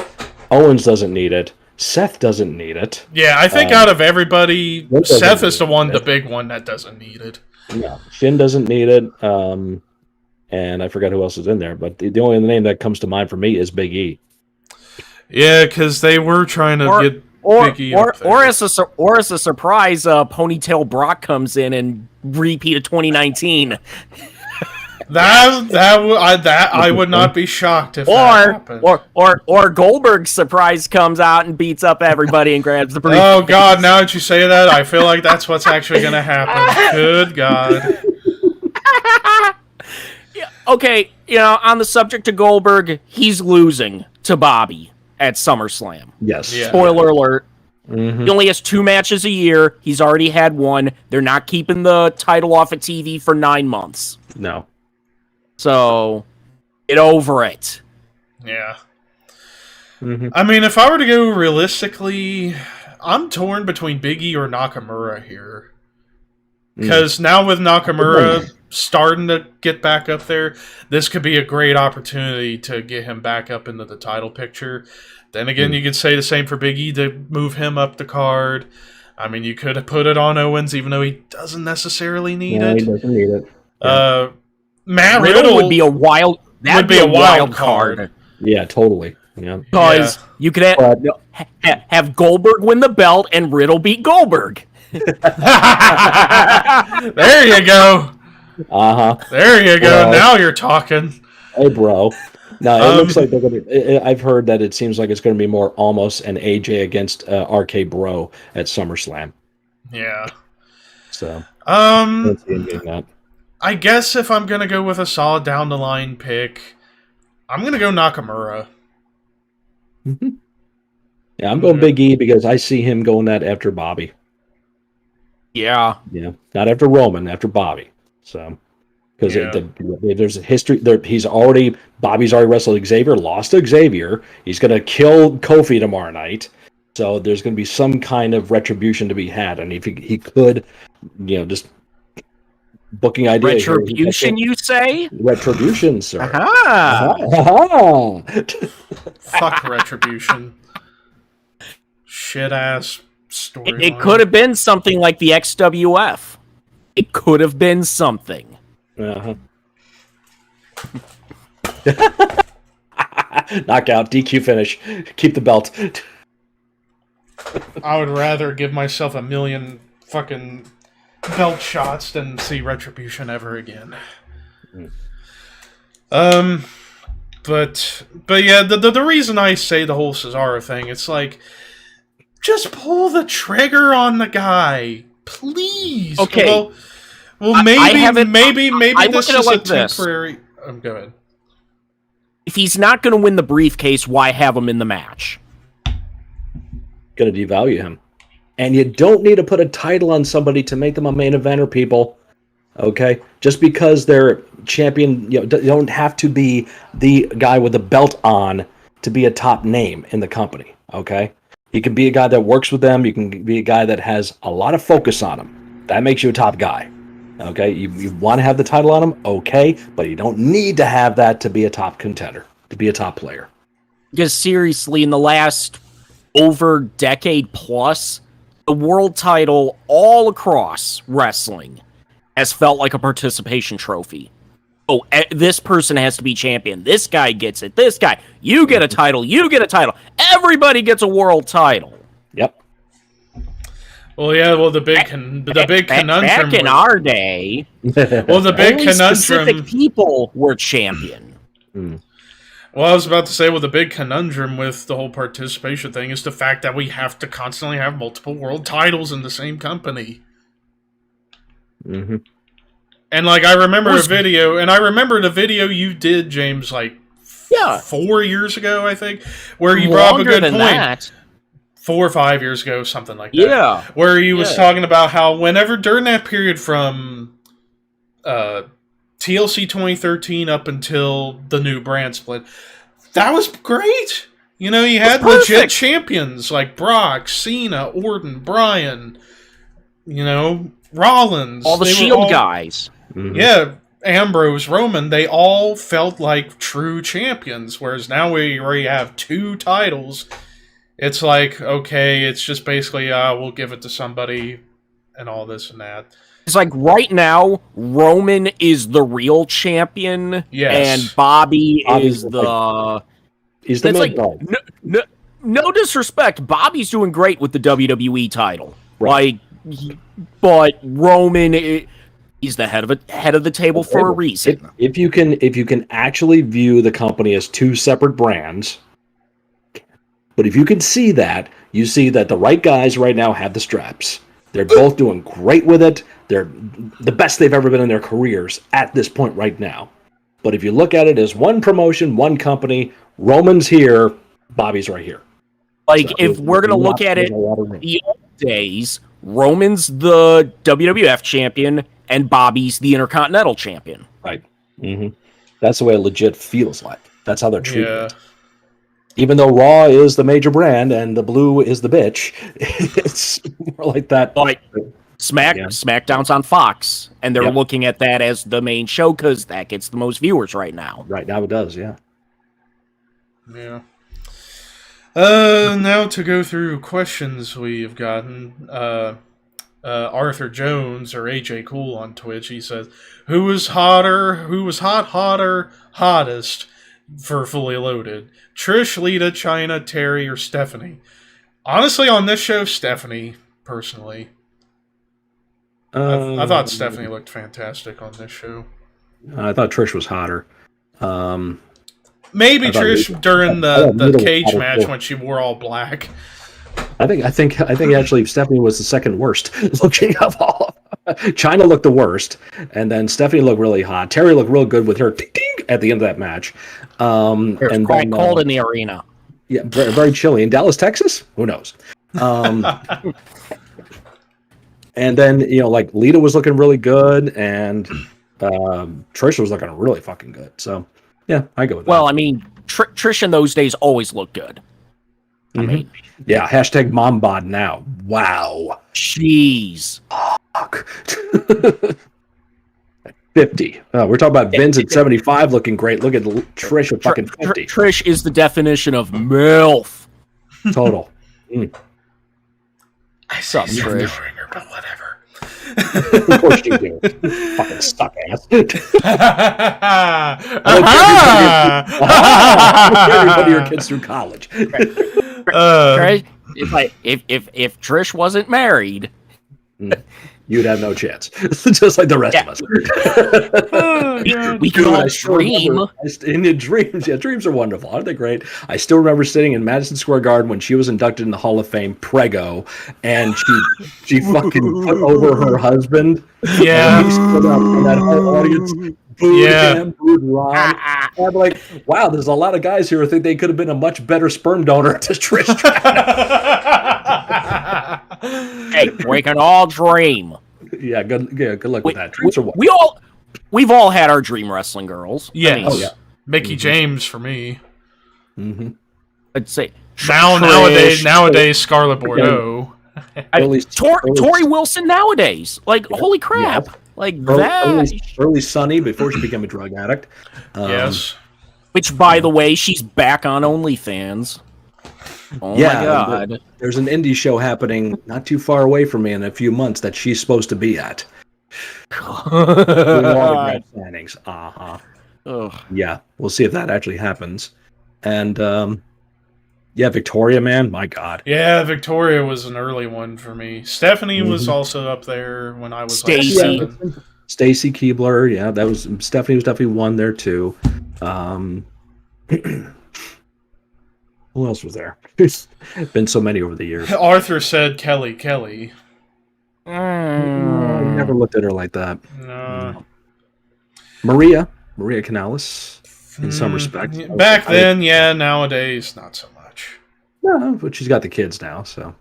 Owens doesn't need it. Seth doesn't need it. Yeah, I think out of everybody, Seth is the big one that doesn't need it. Yeah, Finn doesn't need it. And I forgot who else is in there, but the only name that comes to mind for me is Big E. Yeah, because they were trying to get Big E up there. Or as a surprise, Ponytail Brock comes in and repeat of 2019. I would not be shocked if that happened. Or Goldberg's surprise comes out and beats up everybody and grabs the briefcase. Oh God! Now that you say that, I feel like that's what's actually going to happen. Good God. Okay, on the subject of Goldberg, he's losing to Bobby at SummerSlam. Yes. Yeah. Spoiler alert. He only has 2 matches a year. He's already had one. They're not keeping the title off of TV for 9 months. No. So, get over it. Yeah. I mean, if I were to go realistically, I'm torn between Big E or Nakamura here. Because now with Nakamura starting to get back up there, this could be a great opportunity to get him back up into the title picture. Then again, you could say the same for Big E to move him up the card. I mean, you could have put it on Owens, even though he doesn't necessarily need it. He doesn't need it. Matt Riddle would be a wild. That'd be a wild card. Yeah, totally. Yeah. Because you could have Goldberg win the belt and Riddle beat Goldberg. There you go. There you go. Now you're talking. Hey, bro. No, it looks like they're going to. I've heard that it seems like it's going to be more almost an AJ against RK Bro at SummerSlam. Yeah. So. I guess if I'm going to go with a solid down the line pick, I'm going to go Nakamura. Yeah, I'm going Big E because I see him going that after Bobby. Yeah. Yeah, not after Roman, after Bobby. So. Because there's a history there. Bobby's already wrestled Xavier, lost to Xavier. He's going to kill Kofi tomorrow night. So there's going to be some kind of retribution to be had. And if he could, just booking idea. Retribution, you say? Retribution, sir. Fuck Retribution. Shit ass storyline. It could have been something like the XWF. It could have been something. Uh-huh. Knockout, DQ finish. Keep the belt. I would rather give myself 1 million fucking belt shots than see Retribution ever again. But yeah, the reason I say the whole Cesaro thing, it's like, just pull the trigger on the guy, please. Okay. Well, maybe this is like a temporary. Go ahead. If he's not going to win the briefcase, why have him in the match? Going to devalue him. And you don't need to put a title on somebody to make them a main eventer, people. Okay? Just because they're champion, you don't have to be the guy with the belt on to be a top name in the company. Okay? You can be a guy that works with them. You can be a guy that has a lot of focus on them. That makes you a top guy. Okay? You want to have the title on him? Okay. But you don't need to have that to be a top contender, to be a top player. Because seriously, in the last over decade plus, the world title all across wrestling has felt like a participation trophy. Oh, this person has to be champion. This guy gets it. This guy. You get a title. You get a title. Everybody gets a world title. Yep. Well, yeah. Well, the big conundrum. Back in our day, well, the big only conundrum. Specific people were champion. Well, I was about to say, the big conundrum with the whole participation thing is the fact that we have to constantly have multiple world titles in the same company. Mm-hmm. And, like, I remember the video you did, James, like, 4 years ago, I think, where you brought up a good point. That. 4 or 5 years ago, something like that. Yeah. Where he was talking about how whenever, during that period from TLC 2013 up until the new brand split, that was great. You know, you had legit champions like Brock, Cena, Orton, Bryan, you know, Rollins. All the Shield guys. Mm-hmm. Yeah, Ambrose, Roman, they all felt like true champions, whereas now where you have 2 titles, it's like, okay, it's just basically, we'll give it to somebody and all this and that. It's like right now, Roman is the real champion, yes, and Bobby is the... He's the like, no disrespect, Bobby's doing great with the WWE title. Right. Like, but Roman... He's the head of the table for a reason. If you can actually view the company as 2 separate brands, but if you can see that, you see that the right guys right now have the straps. They're both doing great with it. They're the best they've ever been in their careers at this point right now. But if you look at it as one promotion, one company, Roman's here, Bobby's right here. Like, so if we're going to look at it, the old days, Roman's the WWF champion, and Bobby's the Intercontinental champion. Right. Mm-hmm. That's the way it legit feels like. That's how they're treated. Yeah. Even though Raw is the major brand and the blue is the bitch, it's more like that. Like SmackDown's on Fox, and they're looking at that as the main show because that gets the most viewers right now. Right now it does, yeah. Yeah. Now to go through questions we've gotten. Arthur Jones or AJ Cool on Twitch, he says, who was hottest for Fully Loaded? Trish, Lita, Chyna, Terry, or Stephanie? Honestly, on this show, Stephanie, personally. I thought Stephanie looked fantastic on this show. I thought Trish was hotter. Maybe Trish during the cage match when she wore all black. I think actually Stephanie was the second worst looking of all. Chyna looked the worst, and then Stephanie looked really hot. Terry looked real good with her ding, ding, at the end of that match. And quite cold in the arena. Yeah, very, very chilly in Dallas, Texas. Who knows? And then like Lita was looking really good, and Trish was looking really fucking good. So yeah, I go with that. Well, I mean, Trish in those days always looked good. I mean, yeah, hashtag mom bod now. Wow. Jeez. Fuck. 50. We're talking about Vince at 75 looking great. Look at Trish at fucking 50. Trish is the definition of MILF. Total. I say What's up, Trish? the ringer, but whatever. Of course you do. Fucking suck ass. Everybody your kids through college. Trish, if Trish wasn't married, you'd have no chance. Just like the rest of us. we could all dream. In the dreams, dreams are wonderful. Aren't they great? I still remember sitting in Madison Square Garden when she was inducted in the Hall of Fame, Prego, and she fucking put over her husband. Yeah. And he stood up, and that whole audience booed him, booed Ron. And I'm like, wow, there's a lot of guys here who think they could have been a much better sperm donor to Trish. Hey, we can all dream. Yeah, good luck with that. We've all had our dream wrestling girls. Yes. Mickey James for me. Mm-hmm. I'd say nowadays Scarlett Bordeaux. Tori Wilson nowadays. Like, holy crap. Yeah. Like that. Early Sunny before she became a drug addict. Yes. Which, by the way, she's back on OnlyFans. Oh my God. There's an indie show happening not too far away from me in a few months that she's supposed to be at. Signings. Yeah, we'll see if that actually happens. And Victoria, man, my God. Yeah, Victoria was an early one for me. Stephanie was also up there when I was Stacy. like 7. Stacy Keebler, Stephanie was definitely one there too. Who else was there? There's been so many over the years. Arthur said Kelly. I never looked at her like that. No. Maria Canales, in some respects. Back then, yeah. Nowadays, not so much. No, but she's got the kids now, so.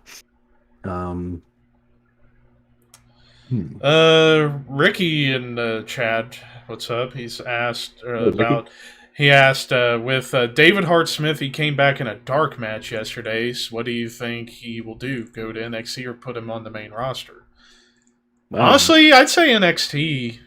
Ricky and Chad, what's up? He's asked about. He asked with David Hart Smith. He came back in a dark match yesterday. So what do you think he will do? Go to NXT or put him on the main roster? Honestly, I'd say NXT.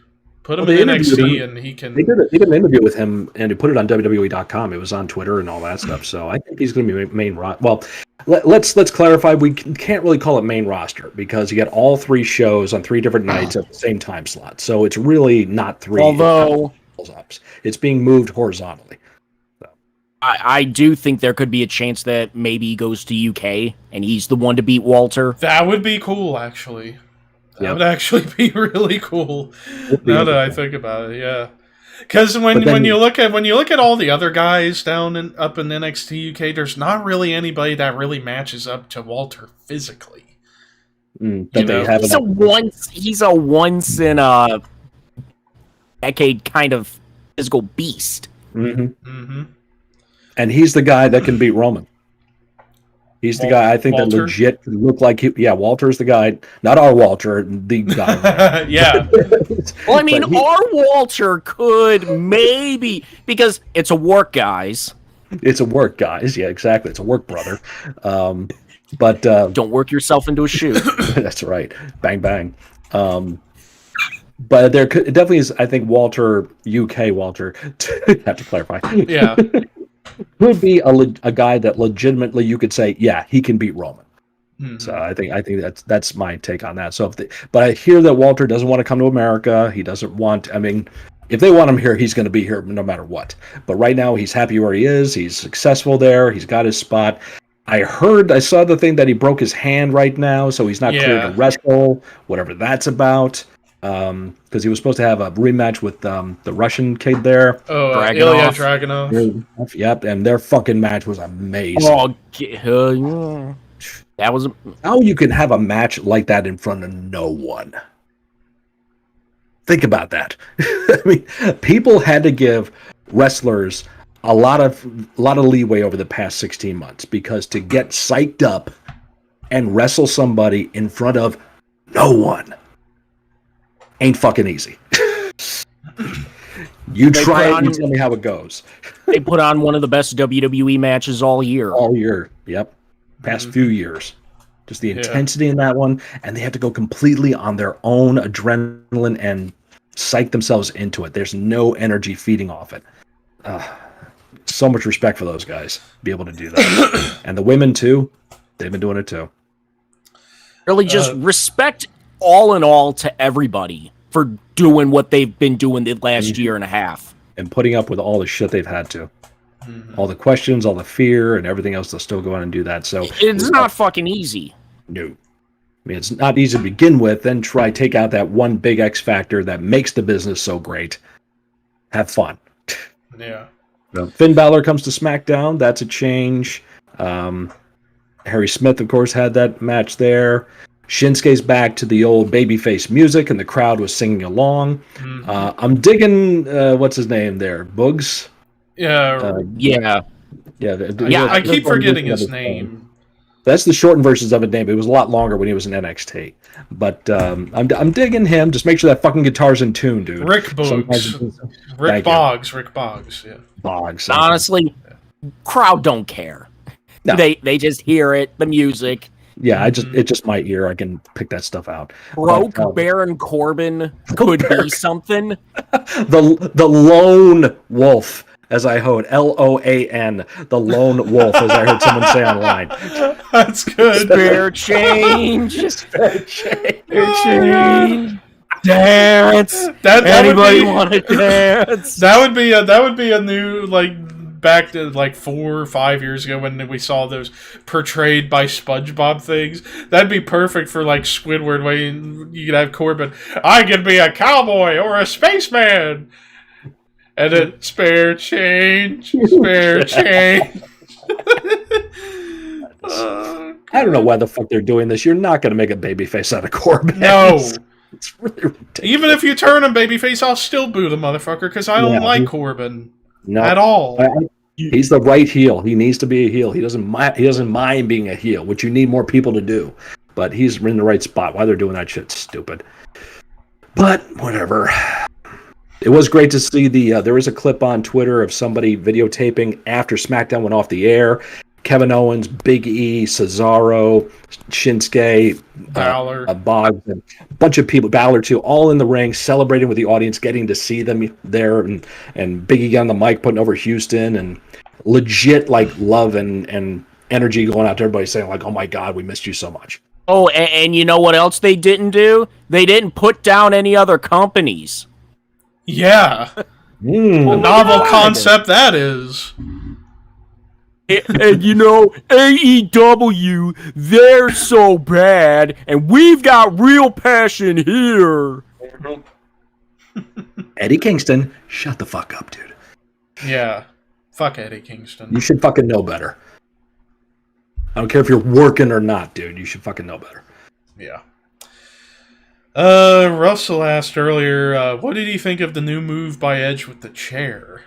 Put him in NXT, and he can. They did an interview with him, and he put it on WWE.com. It was on Twitter and all that stuff. So I think he's going to be main roster. Well, let's clarify. We can't really call it main roster because you get all 3 shows on 3 different nights at the same time slot. So it's really not 3. Although it's being moved horizontally. So. I do think there could be a chance that maybe he goes to UK and he's the one to beat Walter. That would be cool, actually. That would actually be really cool. Now that I think about it, yeah. Because when you look at all the other guys up in NXT UK, there's not really anybody that really matches up to Walter physically. He's a once in a decade kind of physical beast. Mm-hmm. And he's the guy that can beat Roman. He's the guy I think Walter? That legit could look like Walter's the guy, not our Walter, the guy. Yeah. Well, I mean, our Walter could maybe, because it's a work, guys. It's a work, guys. Yeah, exactly. It's a work, brother. But don't work yourself into a shoe. That's right. Bang, bang. But there definitely is, I think, Walter, UK Walter, have to clarify. Yeah. Could be a guy that legitimately you could say, yeah, he can beat Roman. Mm-hmm. So I think that's my take on that. So but I hear that Walter doesn't want to come to America. He doesn't want. I mean, if they want him here, he's going to be here no matter what. But right now, he's happy where he is. He's successful there. He's got his spot. I saw the thing that he broke his hand right now, so he's not clear to wrestle. Whatever that's about. Because he was supposed to have a rematch with the Russian kid there. Oh, Ilya Dragunov. Yep, and their fucking match was amazing. Oh, that was. How you can have a match like that in front of no one? Think about that. I mean, people had to give wrestlers a lot of leeway over the past 16 months because to get psyched up and wrestle somebody in front of no one ain't fucking easy. You try it and tell me how it goes. They put on one of the best WWE matches all year. All year, yep. Past few years. Just the intensity in that one, and they have to go completely on their own adrenaline and psych themselves into it. There's no energy feeding off it. So much respect for those guys, be able to do that. And the women, too, they've been doing it, too. Really just respect all in all to everybody for doing what they've been doing the last year and a half. And putting up with all the shit they've had to. All the questions, all the fear, and everything else, they'll still go on and do that. So it's not fucking easy. No. I mean, it's not easy to begin with. Then try take out that one big X factor that makes the business so great. Have fun. Yeah. Finn Balor comes to SmackDown. That's a change. Harry Smith, of course, had that match there. Shinsuke's back to the old babyface music, and the crowd was singing along. I'm digging, what's his name there? Boogs? Yeah. Yeah. I keep forgetting his name. That's the shortened versions of his name. It was a lot longer when he was in NXT. But I'm digging him. Just make sure that fucking guitar's in tune, dude. Rick Boggs. Rick Boggs. Yeah. Boggs. Honestly, crowd don't care. No. They just hear it, the music. Yeah, it's just my ear. I can pick that stuff out. Broke Baron Corbin could be something. The lone wolf, as I heard, LOAN, the lone wolf, as I heard someone say online. That's good. Spare change. Spare change. Dance. Anybody want to dance? That would be a new back to 4 or 5 years ago when we saw those portrayed by SpongeBob things. That'd be perfect for Squidward, where you could have Corbin. I could be a cowboy or a spaceman, and then spare change. I don't know why the fuck they're doing this. You're not going to make a babyface out of Corbin. No. It's really ridiculous. Even if you turn him babyface, I'll still boo the motherfucker because I don't like Corbin at all. He's the right heel. He needs to be a heel. He doesn't mind being a heel, which you need more people to do. But he's in the right spot. Why they're doing that shit's stupid. But whatever. It was great to see there was a clip on Twitter of somebody videotaping after SmackDown went off the air. Kevin Owens, Big E, Cesaro, Shinsuke, Balor, Boggs, and a bunch of people, Balor too, all in the ring, celebrating with the audience, getting to see them there, and Big E on the mic, putting over Houston, and legit love and energy going out to everybody, saying oh my God, we missed you so much. Oh, and you know what else they didn't do? They didn't put down any other companies. Yeah. A novel concept that is. And AEW, they're so bad, and we've got real passion here. Eddie Kingston, shut the fuck up, dude. Yeah. Fuck Eddie Kingston. You should fucking know better. I don't care if you're working or not, dude. You should fucking know better. Yeah. Russell asked earlier, what did he think of the new move by Edge with the chair?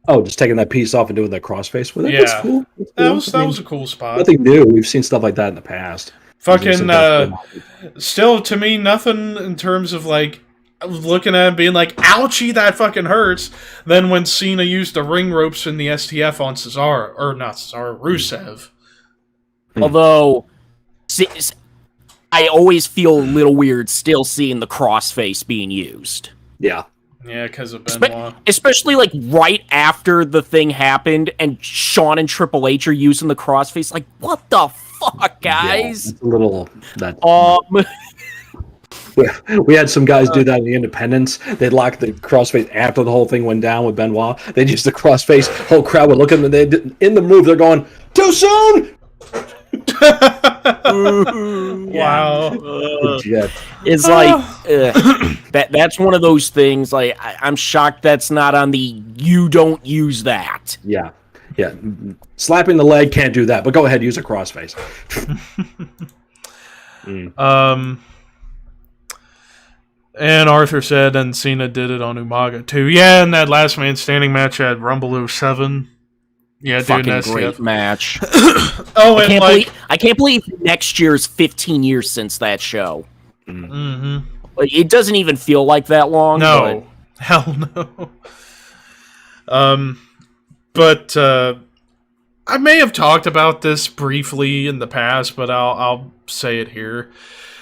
Oh, just taking that piece off and doing that crossface with it? Yeah. That's cool. That was a cool spot. Nothing new. We've seen stuff like that in the past. Fucking, still, to me, nothing in terms of, looking at it being ouchie, that fucking hurts. Then when Cena used the ring ropes in the STF on Rusev. Although, I always feel a little weird still seeing the crossface being used. Yeah. Yeah, because of Benoit. Especially right after the thing happened and Shawn and Triple H are using the crossface. What the fuck, guys? Yeah, it's a little that. We had some guys do that in the Independents. They'd lock the crossface after the whole thing went down with Benoit. They'd use the crossface. Whole crowd would look at them. And in the move, they're going, too soon! Wow. It's that's one of those things. I'm shocked that's not on the you don't use that. Yeah. Slapping the leg can't do that, but go ahead, use a crossface. And Arthur said, and Cena did it on Umaga too. Yeah, in that last man standing match at Rumble 07. Yeah, fucking dude, that's great match. I can't believe next year's 15 years since that show. Mm-hmm. It doesn't even feel like that long. No, hell no. But I may have talked about this briefly in the past, but I'll say it here.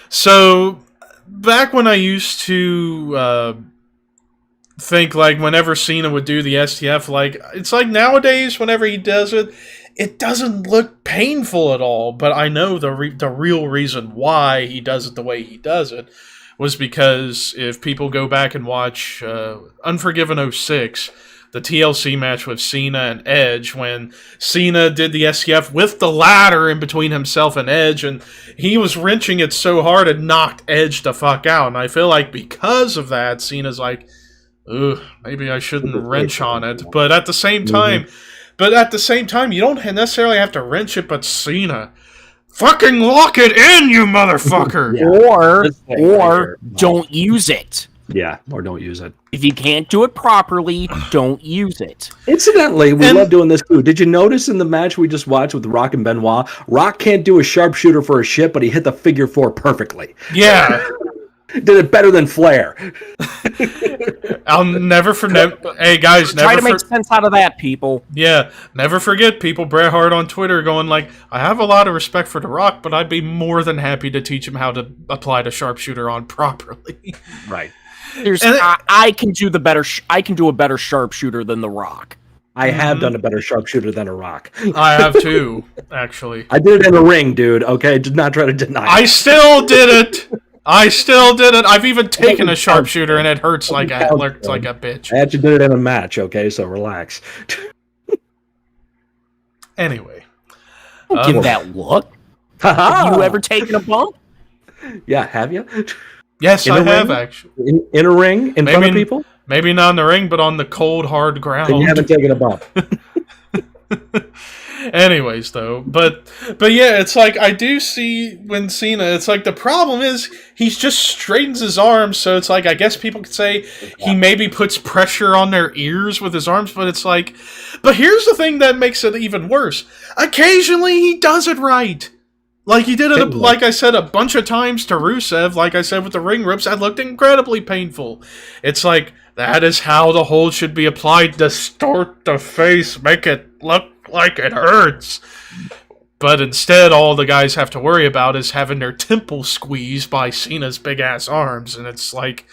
So back when I used to think whenever Cena would do the STF, it's nowadays whenever he does it, it doesn't look painful at all. But I know the real reason why he does it the way he does it was because if people go back and watch Unforgiven 06, the TLC match with Cena and Edge, when Cena did the SCF with the ladder in between himself and Edge, and he was wrenching it so hard it knocked Edge the fuck out. And I feel like because of that, Cena's like, ugh, maybe I shouldn't wrench on it. But at the same time, you don't necessarily have to wrench it, but Cena, fucking lock it in, you motherfucker! Or don't use it. Yeah, or don't use it. If you can't do it properly, don't use it. Incidentally, we love doing this too. Did you notice in the match we just watched with Rock and Benoit, Rock can't do a sharpshooter for a shit, but he hit the figure 4 perfectly. Yeah. Did it better than Flair. I'll never forget. Hey guys, try to make sense out of that, people. Yeah, never forget people. Bret Hart on Twitter going like, "I have a lot of respect for The Rock, but I'd be more than happy to teach him how to apply the sharpshooter on properly." Right. I can do the better. I can do a better sharpshooter than The Rock. I have done a better sharpshooter than a Rock. I have too, actually. I did it in a ring, dude. Okay, did not try to deny it. I still did it. I've even taken a sharpshooter and it hurts like a bitch. I actually did it in a match, okay, so relax. Anyway. Don't give that look. Have you ever taken a bump? Yeah, have you? Yes, I have, actually. In a ring? In front of people? Maybe not in the ring, but on the cold, hard ground. And you haven't taken a bump. Anyways, though, but yeah, it's like I do see when Cena. It's like the problem is he just straightens his arms, so it's like I guess people could say he maybe puts pressure on their ears with his arms, but it's like, but here's the thing that makes it even worse. Occasionally, he does it right. Like he did it, like I said, a bunch of times to Rusev. Like I said with the ring rips, that looked incredibly painful. It's like that is how the hold should be applied. Distort the face, make it look like it hurts. But instead, all the guys have to worry about is having their temple squeezed by Cena's big-ass arms. And it's like,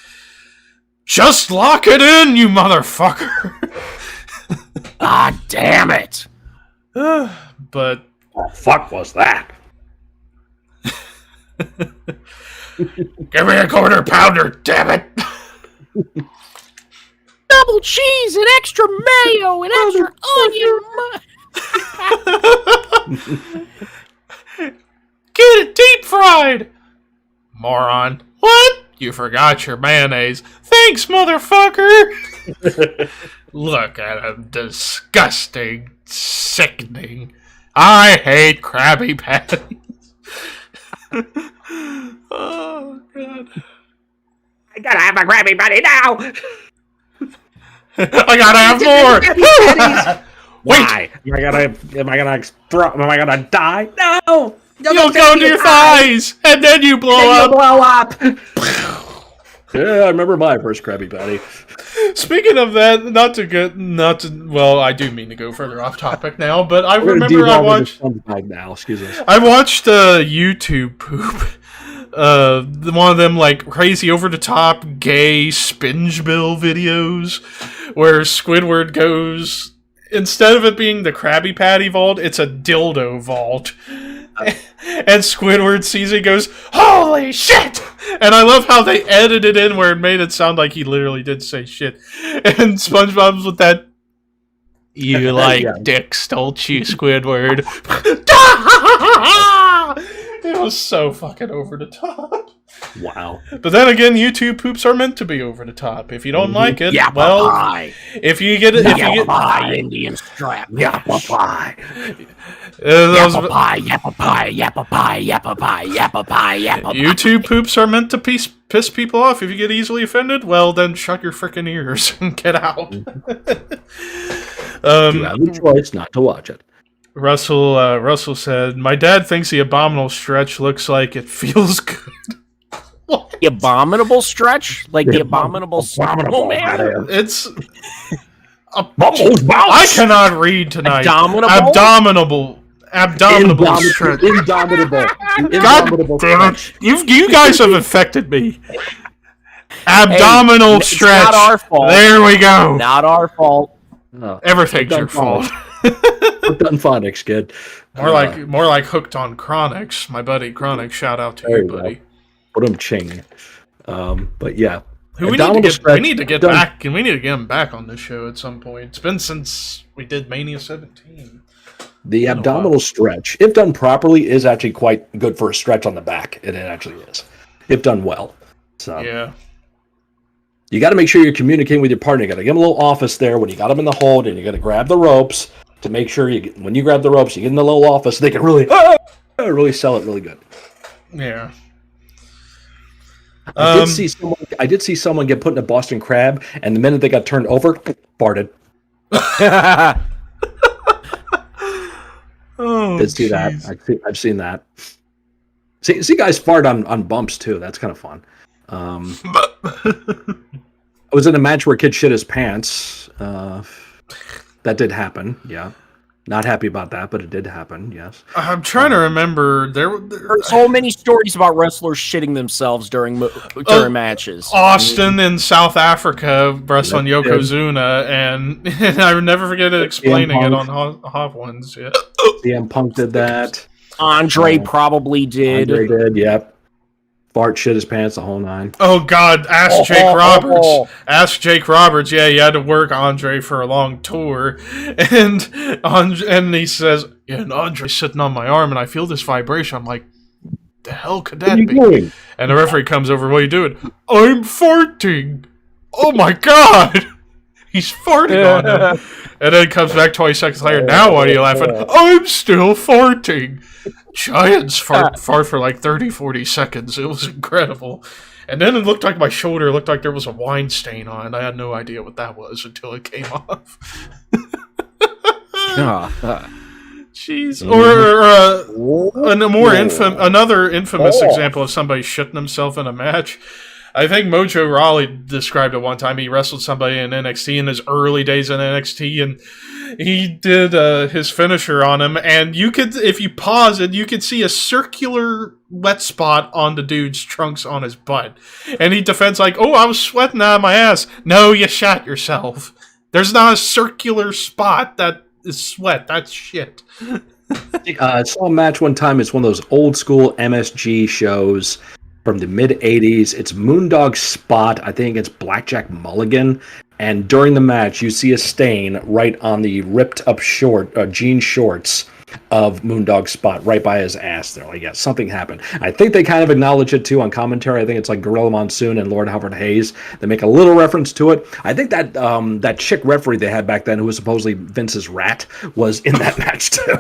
just lock it in, you motherfucker! Ah, damn it! But... What the fuck was that? Give me a quarter pounder, damn it! Double cheese and extra mayo and extra onion. Get it deep fried! Moron. What? You forgot your mayonnaise. Thanks, motherfucker! Look at him. Disgusting. Sickening. I hate Krabby Patties. Oh, God. I gotta have a Krabby Patty now! I gotta have more! Why? Am I gonna die? No! You'll go to your thighs, and then you blow up. Yeah, I remember my first Krabby Patty. Speaking of that, well, I do mean to go further off topic now, but I remember I watched YouTube poop. One of them like crazy over the top gay spinge bill videos where Squidward goes, instead of it being the Krabby Patty vault, it's a dildo vault. And Squidward sees it and goes, holy shit! And I love how they edited it in where it made it sound like he literally did say shit. And SpongeBob's with that, you like dicks, don't you, Squidward? It was so fucking over the top. Wow. But then again, YouTube poops are meant to be over the top. If you don't like it, if you get it, Indian strap, YouTube poops are meant to piss people off. If you get easily offended, well, then shut your frickin' ears and get out. You have the choice not to watch it. Russell said, "My dad thinks the abominable stretch looks like it feels good." What? The abominable stretch? Like the abominable man? It's... I cannot read tonight. Abdominable stretch. Indomitable. God damn it. You guys have infected me. Abdominal stretch. Not our fault. There we go. Not our fault. Everything's your fault. Hooked on phonics, kid. More like hooked on Chronics. My buddy Chronics, shout out to you, buddy. Put him ching. But yeah. We need to get back, and we need to get him back on this show at some point. It's been since we did Mania 17. The abdominal stretch, if done properly, is actually quite good for a stretch on the back. It actually is, if done well. So yeah. You got to make sure you're communicating with your partner. You got to give them a little office there when you got them in the hold, and you got to grab the ropes to make sure when you grab the ropes, you get in the little office. They can really sell it really good. Yeah. I did see someone get put in a Boston Crab, and the minute they got turned over, farted. Oh, did see that? I've seen that. See guys fart on bumps too. That's kind of fun. I was in a match where a kid shit his pants. That did happen. Yeah, not happy about that, but it did happen. Yes. I'm trying to remember. There so many stories about wrestlers shitting themselves during matches. Austin in South Africa wrestling Yokozuna, and I would never forget it explaining it on Hot Ones. Yeah. CM Punk did that. Andre probably did. Andre did. Yep. Fart shit his pants the whole 9. Oh God! Ask Jake Roberts. Ask Jake Roberts. Yeah, he had to work Andre for a long tour, and he says, "Yeah, and Andre's sitting on my arm, and I feel this vibration." I'm like, "The hell could that be?" Doing? And the referee comes over. What are you doing? I'm farting. Oh my God! He's farting on him, and then comes back 20 seconds later. Now why are you laughing? I'm still farting. Giants fart for like 30, 40 seconds. It was incredible. And then it looked like my shoulder looked like there was a wine stain on it. I had no idea what that was until it came off. Jeez. Or another infamous example of somebody shitting himself in a match. I think Mojo Rawley described it one time. He wrestled somebody in NXT in his early days in NXT, and he did his finisher on him. And you could, if you pause it, you could see a circular wet spot on the dude's trunks on his butt. And he defends like, "Oh, I was sweating out of my ass." No, you shat yourself. There's not a circular spot that is sweat. That's shit. I saw a match one time. It's one of those old school MSG shows from the mid-'80s. It's Moondog Spot, I think it's Blackjack Mulligan. And during the match, you see a stain right on the ripped-up jean shorts of Moondog Spot, right by his ass. They're like, yeah, something happened. I think they kind of acknowledge it, too, on commentary. I think it's like Gorilla Monsoon and Lord Howard Hayes. They make a little reference to it. I think that that chick referee they had back then, who was supposedly Vince's rat, was in that match, too.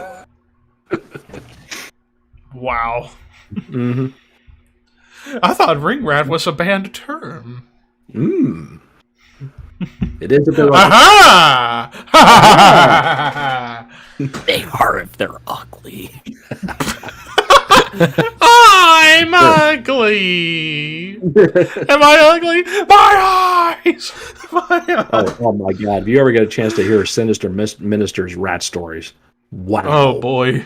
Wow. Mm-hmm. I thought ring rat was a banned term. It is a bit. Aha! They are if they're ugly. I'm ugly. Am I ugly? My eyes. Oh my God! Have you ever get a chance to hear Sinister Minister's rat stories? Wow. Oh boy.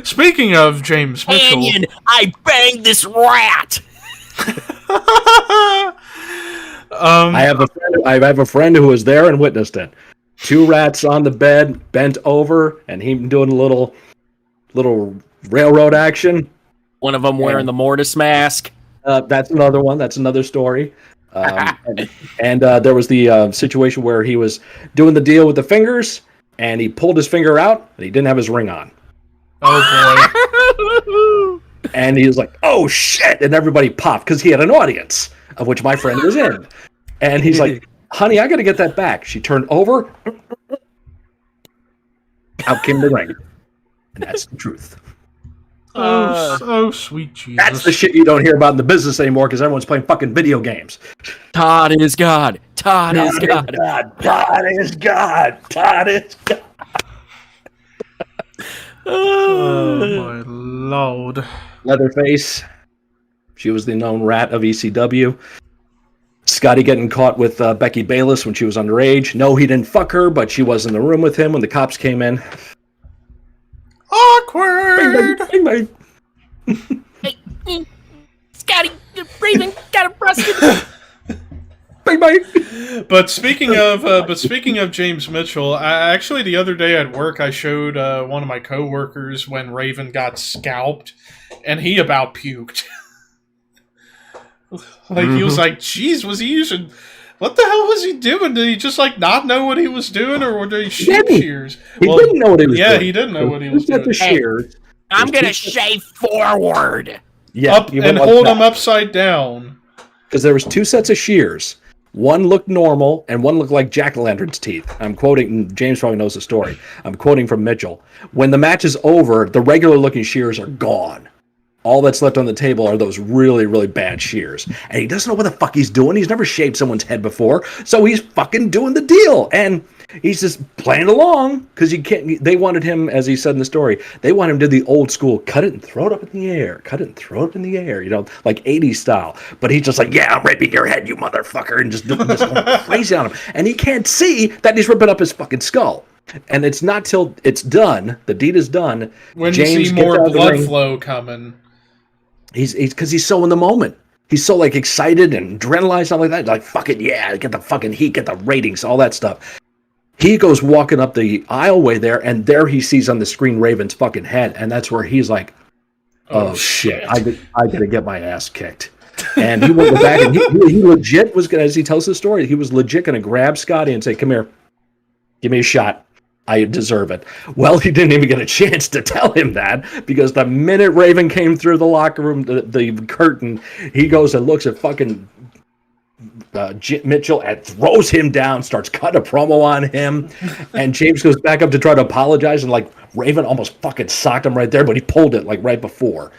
Speaking of James Mitchell, Canyon, I banged this rat. I have a friend who was there and witnessed it. 2 rats on the bed, bent over, and him doing a little railroad action. One of them wearing the Mortis mask. That's another one. That's another story. And there was the situation where he was doing the deal with the fingers, and he pulled his finger out, and he didn't have his ring on. Oh boy. And he was like, "Oh shit," and everybody popped because he had an audience, of which my friend was in. And he's like, "Honey, I gotta get that back." She turned over, out came the ring. And that's the truth. Oh, sweet Jesus. That's the shit you don't hear about in the business anymore because everyone's playing fucking video games. Todd is God. Todd is God. Todd is God. Todd is God. Oh my Lord. Leatherface. She was the known rat of ECW. Scotty getting caught with Becky Bayless when she was underage. No, he didn't fuck her, but she was in the room with him when the cops came in. Awkward. Bang, bang, Hey, Scotty, you're breathing. Got a busted. Bang, bang. But speaking of James Mitchell, actually the other day at work I showed one of my coworkers when Raven got scalped, and he about puked. He was like, "Geez, was he using? What the hell was he doing? Did he just not know what he was doing, or did he shoot shears?" He didn't know what he was doing. Yeah, he didn't know what he was doing. The shears. I'm gonna shave forward. Yeah, up and hold him upside down. Because there was 2 sets of shears. One looked normal, and one looked like jack-o'-lantern's teeth. I'm quoting, James probably knows the story. I'm quoting from Mitchell. When the match is over, the regular-looking shears are gone. All that's left on the table are those really, really bad shears. And he doesn't know what the fuck he's doing. He's never shaved someone's head before, so he's fucking doing the deal. And he's just playing along, because you can't. They wanted him, as he said in the story, they want him to do the old school, cut it and throw it up in the air, cut it and throw it up in the air, like 80s style. But he's just like, yeah, I'm ripping your head, you motherfucker, and just doing this crazy on him. And he can't see that he's ripping up his fucking skull. And it's not till it's done, the deed is done, when James you see more blood flow coming. He's because he's so in the moment. He's so excited and adrenaline, stuff like that. Like, fucking yeah, get the fucking heat, get the ratings, all that stuff. He goes walking up the aisleway there, and there he sees on the screen Raven's fucking head, and that's where he's like, "Oh shit, I gotta get my ass kicked." And he went back, and he legit was gonna, as he tells the story, he was legit gonna grab Scotty and say, "Come here, give me a shot. I deserve it." Well, he didn't even get a chance to tell him that, because the minute Raven came through the locker room, the curtain, he goes and looks at fucking Mitchell and throws him down, starts cutting a promo on him, and James goes back up to try to apologize, and Raven almost fucking socked him right there, but he pulled it right before.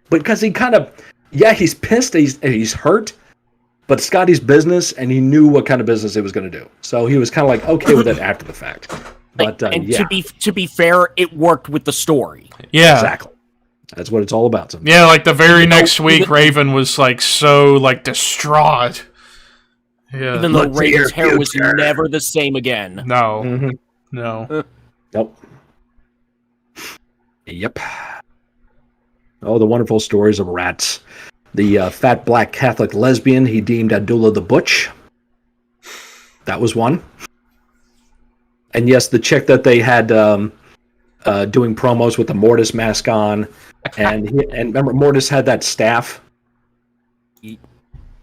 But because he kind of, he's pissed, he's hurt, but Scotty's business, and he knew what kind of business it was going to do. So he was kind of okay with it after the fact. But to be fair, it worked with the story. Yeah, exactly. That's what it's all about. Sometimes. Yeah, the very next week, Raven was so distraught. Yeah, even though Raven's hair was never the same again. No, mm-hmm. No. Nope. Yep. Oh, the wonderful stories of rats. The fat black Catholic lesbian he deemed Abdullah the Butch. That was one. And yes, the chick that they had doing promos with the Mortis mask on, and remember Mortis had that staff.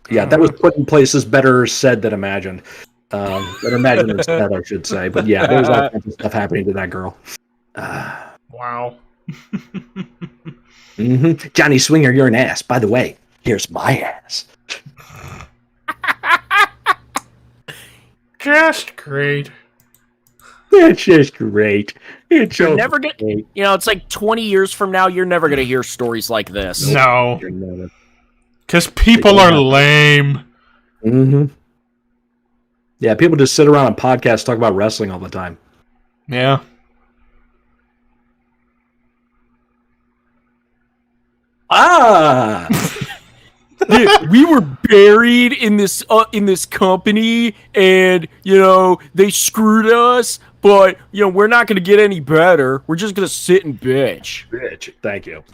Yeah, that was put in places better said than imagined. Better imagined than said, I should say. But yeah, there was all kinds of stuff happening to that girl. Wow. Mm-hmm. Johnny Swinger, you're an ass. By the way, here's my ass. Just great. It's just great. It's you're never gonna, it's 20 years from now, you're never gonna hear stories like this. No, because people are lame. Mm-hmm. Yeah, people just sit around on podcasts talk about wrestling all the time. Yeah. We were buried in this company, and they screwed us. But we're not going to get any better. We're just going to sit and bitch. Thank you.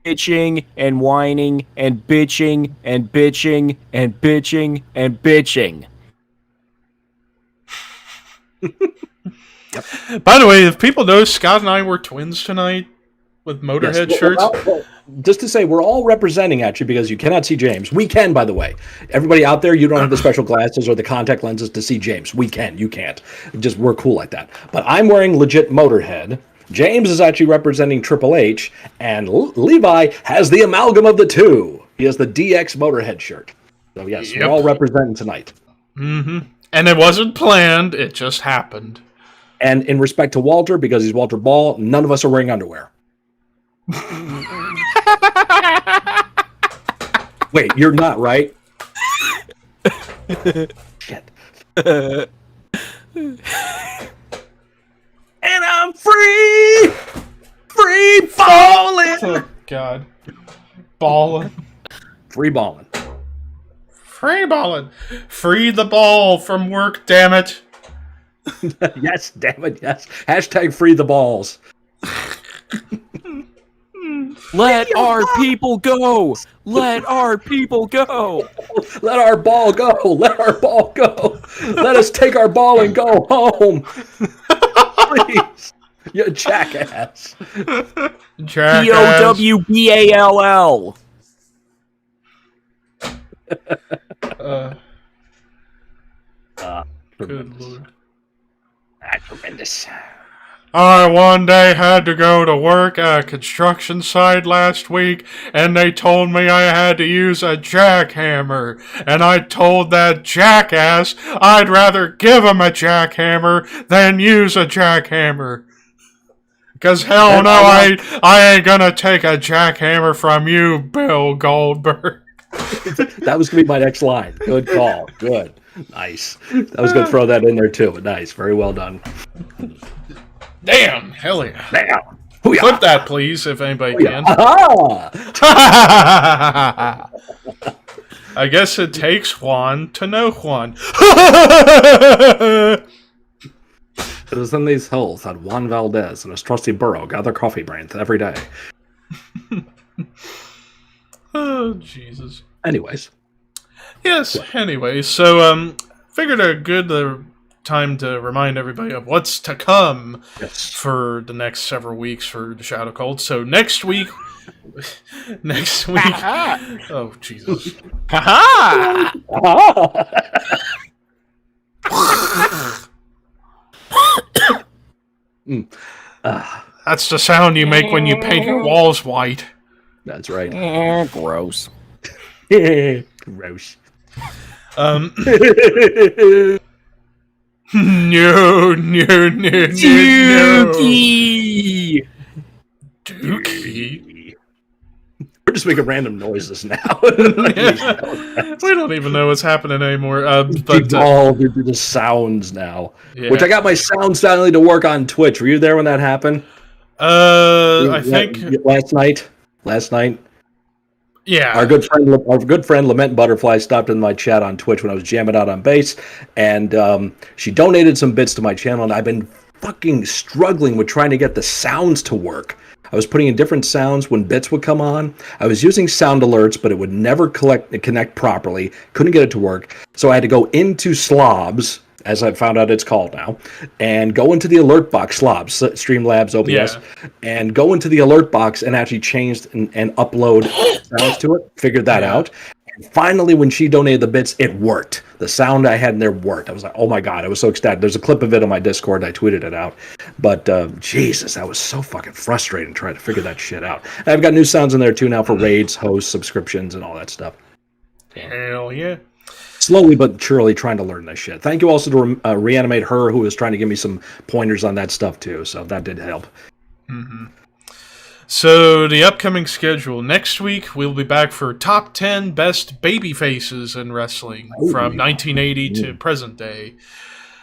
Bitching and whining and bitching and bitching and bitching and bitching. Yep. By the way, if people know, Scott and I were twins tonight with Motorhead shirts. Just to say, we're all representing at you because you cannot see James. We can, by the way. Everybody out there, you don't have the special glasses or the contact lenses to see James. We can. You can't. We're cool like that. But I'm wearing legit Motorhead. James is actually representing Triple H, and Levi has the amalgam of the two. He has the DX Motorhead shirt. So yes, We're all representing tonight. Mm-hmm. And it wasn't planned. It just happened. And in respect to Walter, because he's Walter Ball, none of us are wearing underwear. Wait, you're not, right? Shit. And I'm free falling. Oh, God. Ballin'. Free balling. Free ballin'. Free the ball from work, damn it. Yes, damn it, yes. Hashtag free the balls. Let our people go! Let our people go! Let our ball go! Let our ball go! Let us take our ball and go home! Please! You jackass! Jackass. P-O-W-B-A-L-L. Good Lord. Tremendous. I one day had to go to work at a construction site last week, and they told me I had to use a jackhammer. And I told that jackass I'd rather give him a jackhammer than use a jackhammer. Because hell no, I ain't gonna take a jackhammer from you, Bill Goldberg. That was going to be my next line. Good call. Good. Nice. I was going to throw that in there too, but nice. Very well done. Damn, hell yeah. Damn. Clip that, please, if anybody can. I guess it takes one to know one. It was in these hills that Juan Valdez and his trusty burro gather coffee brains every day. Oh, Jesus. Anyways. Yes, anyway, so, figured a good time to remind everybody of what's to come for the next several weeks for the Shadow Cult. So next week... oh, Jesus. That's the sound you make when you paint your walls white. That's right. Gross. Gross. No. Dookie. We're just making random noises now. We don't even know what's happening anymore. But all the sounds now. Yeah. Which I got my sound finally to work on Twitch. Were you there when that happened? I think last night. Yeah. Our good friend Lament Butterfly stopped in my chat on Twitch when I was jamming out on bass, and she donated some bits to my channel, and I've been fucking struggling with trying to get the sounds to work. I was putting in different sounds when bits would come on. I was using sound alerts, but it would never connect properly. Couldn't get it to work. So I had to go into Slobs, as I found out it's called now, and go into the alert box, Slobs, Streamlabs, OBS, and go into the alert box and actually change and upload sounds to it. Figured that out. And finally, when she donated the bits, it worked. The sound I had in there worked. I was like, oh my God, I was so ecstatic. There's a clip of it on my Discord. I tweeted it out. But Jesus, that was so fucking frustrating trying to figure that shit out. And I've got new sounds in there too now for raids, hosts, subscriptions, and all that stuff. Hell yeah. Slowly but surely trying to learn this shit. Thank you also to Reanimate Her, who was trying to give me some pointers on that stuff too. So that did help. Mm-hmm. So the upcoming schedule. Next week, we'll be back for top 10 best baby faces in wrestling from 1980 to present day.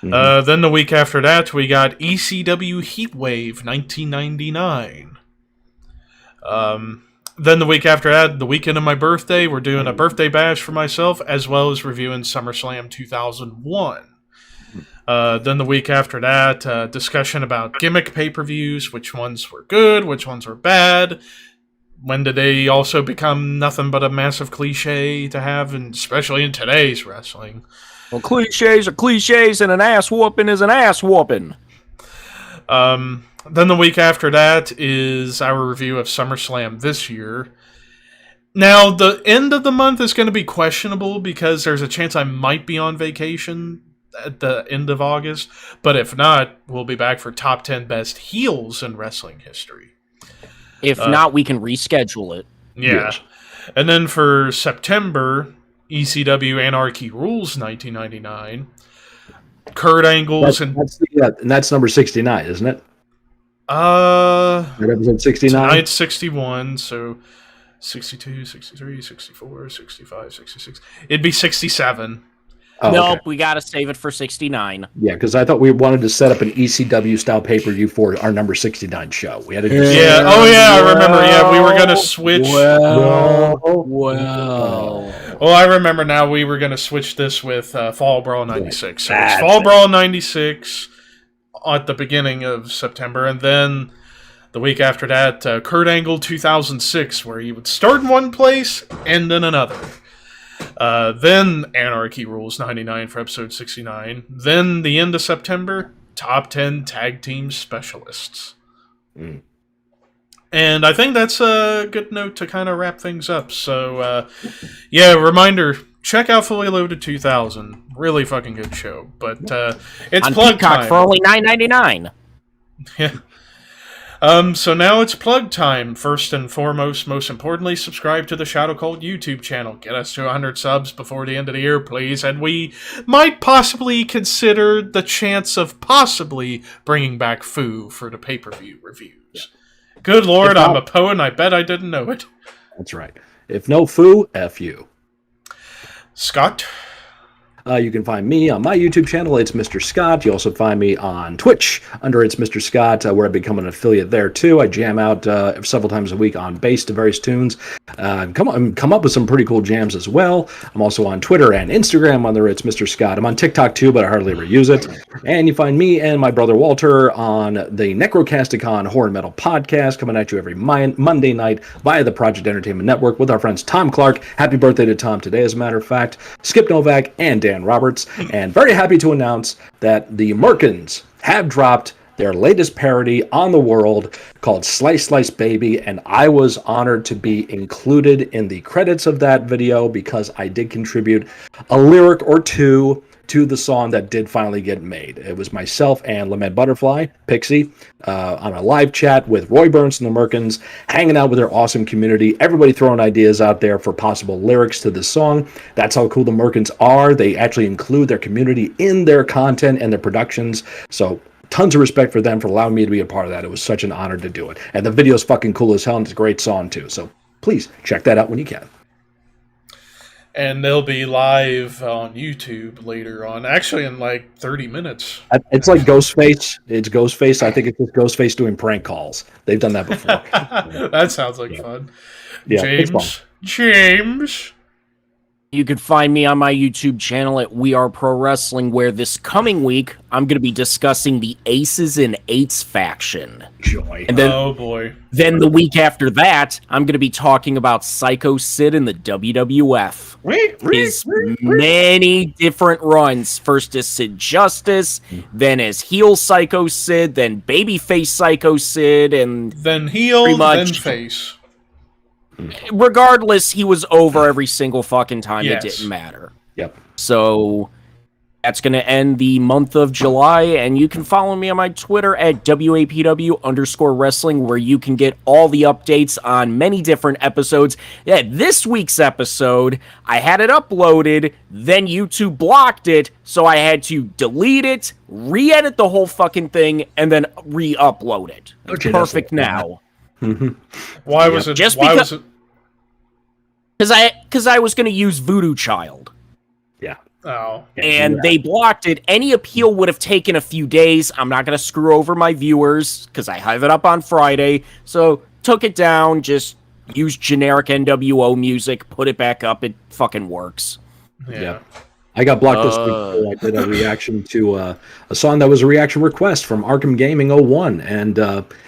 Mm-hmm. Then the week after that, we got ECW Heatwave 1999. Then the week after that, the weekend of my birthday, we're doing a birthday bash for myself, as well as reviewing SummerSlam 2001. Then the week after that, discussion about gimmick pay-per-views, which ones were good, which ones were bad. When did they also become nothing but a massive cliche to have, and especially in today's wrestling? Well, cliches are cliches, and an ass whooping is an ass whooping. Then the week after that is our review of SummerSlam this year. Now, the end of the month is going to be questionable because there's a chance I might be on vacation at the end of August. But if not, we'll be back for top 10 best heels in wrestling history. If not, we can reschedule it. Yeah. Yes. And then for September, ECW Anarchy Rules 1999. Kurt Angle's and that's number 69, isn't it? Episode 69? Tonight's 61, so 62, 63, 64, 65, 66. It'd be 67. Oh, nope, okay. We gotta save it for 69. Yeah, because I thought we wanted to set up an ECW style pay-per-view for our number 69 show. We had to I remember. Yeah, we were gonna switch. Well, I remember now. We were gonna switch this with Fall Brawl 96. So it's Fall Brawl 96 at the beginning of September, and then The week after that, Kurt Angle 2006, where he would start in one place, end in another. Then Anarchy Rules 99 for episode 69. Then the end of September, Top 10 Tag Team Specialists. And I think that's a good note to kind of wrap things up. So, reminder, check out Fully Loaded 2000. Really fucking good show. But it's on plug Peacock time. for only $9.99. Yeah. So now it's plug time. First and foremost, most importantly, subscribe to the Shadow Cult YouTube channel. Get us to 100 subs before the end of the year, please. And we might possibly consider the chance of possibly bringing back Foo for the pay-per-view reviews. Yeah. Good Lord, I'm a poet and I bet I didn't know it. That's right. If no Foo, F you. Scott? You can find me on my YouTube channel. It's Mr. Scott. You also find me on Twitch under It's Mr. Scott, where I've become an affiliate there too. I jam out several times a week on bass to various tunes. Come up with some pretty cool jams as well. I'm also on Twitter and Instagram under It's Mr. Scott. I'm on TikTok too, but I hardly ever use it. And you find me and my brother Walter on the Necrocasticon Horror Metal podcast, coming at you every Monday night via the Project Entertainment Network with our friends Tom Clark. Happy birthday to Tom today, as a matter of fact. Skip Novak and Dan Roberts, and very happy to announce that the Merkins have dropped their latest parody on the world called Slice Slice Baby, and I was honored to be included in the credits of that video because I did contribute a lyric or two to the song that did finally get made. It was myself and Lament Butterfly, Pixie, on a live chat with Roy Burns and the Merkins, hanging out with their awesome community, everybody throwing ideas out there for possible lyrics to this song. That's how cool the Merkins are. They actually include their community in their content and their productions, so tons of respect for them for allowing me to be a part of that. It was such an honor to do it. And the video's fucking cool as hell, and it's a great song too, so please check that out when you can. And they'll be live on YouTube later on. Actually, in like 30 minutes. It's like Ghostface. It's Ghostface. I think it's just Ghostface doing prank calls. They've done that before. That sounds like fun. Yeah, James. You can find me on my YouTube channel at We Are Pro Wrestling, where this coming week I'm going to be discussing the Aces and Eights faction. Joy. And then, oh boy. Then the week after that, I'm going to be talking about Psycho Sid in the WWF. His many different runs. First as Sid Justice, then as heel Psycho Sid, then babyface Psycho Sid, and then heel, then face. Regardless, he was over every single fucking time. Yes. It didn't matter. Yep. So that's going to end the month of July, and you can follow me on my Twitter at WAPW_wrestling, where you can get all the updates on many different episodes. Yeah, this week's episode, I had it uploaded, then YouTube blocked it, so I had to delete it, re-edit the whole fucking thing, and then re-upload it. It's perfect now. Why was it? Just why because, was it? Because I was going to use Voodoo Child. Yeah. Oh. And they blocked it. Any appeal would have taken a few days. I'm not going to screw over my viewers because I have it up on Friday. So took it down. Just use generic NWO music. Put it back up. It fucking works. Yeah. I got blocked this week. I did a reaction to a song that was a reaction request from Arkham Gaming 01, and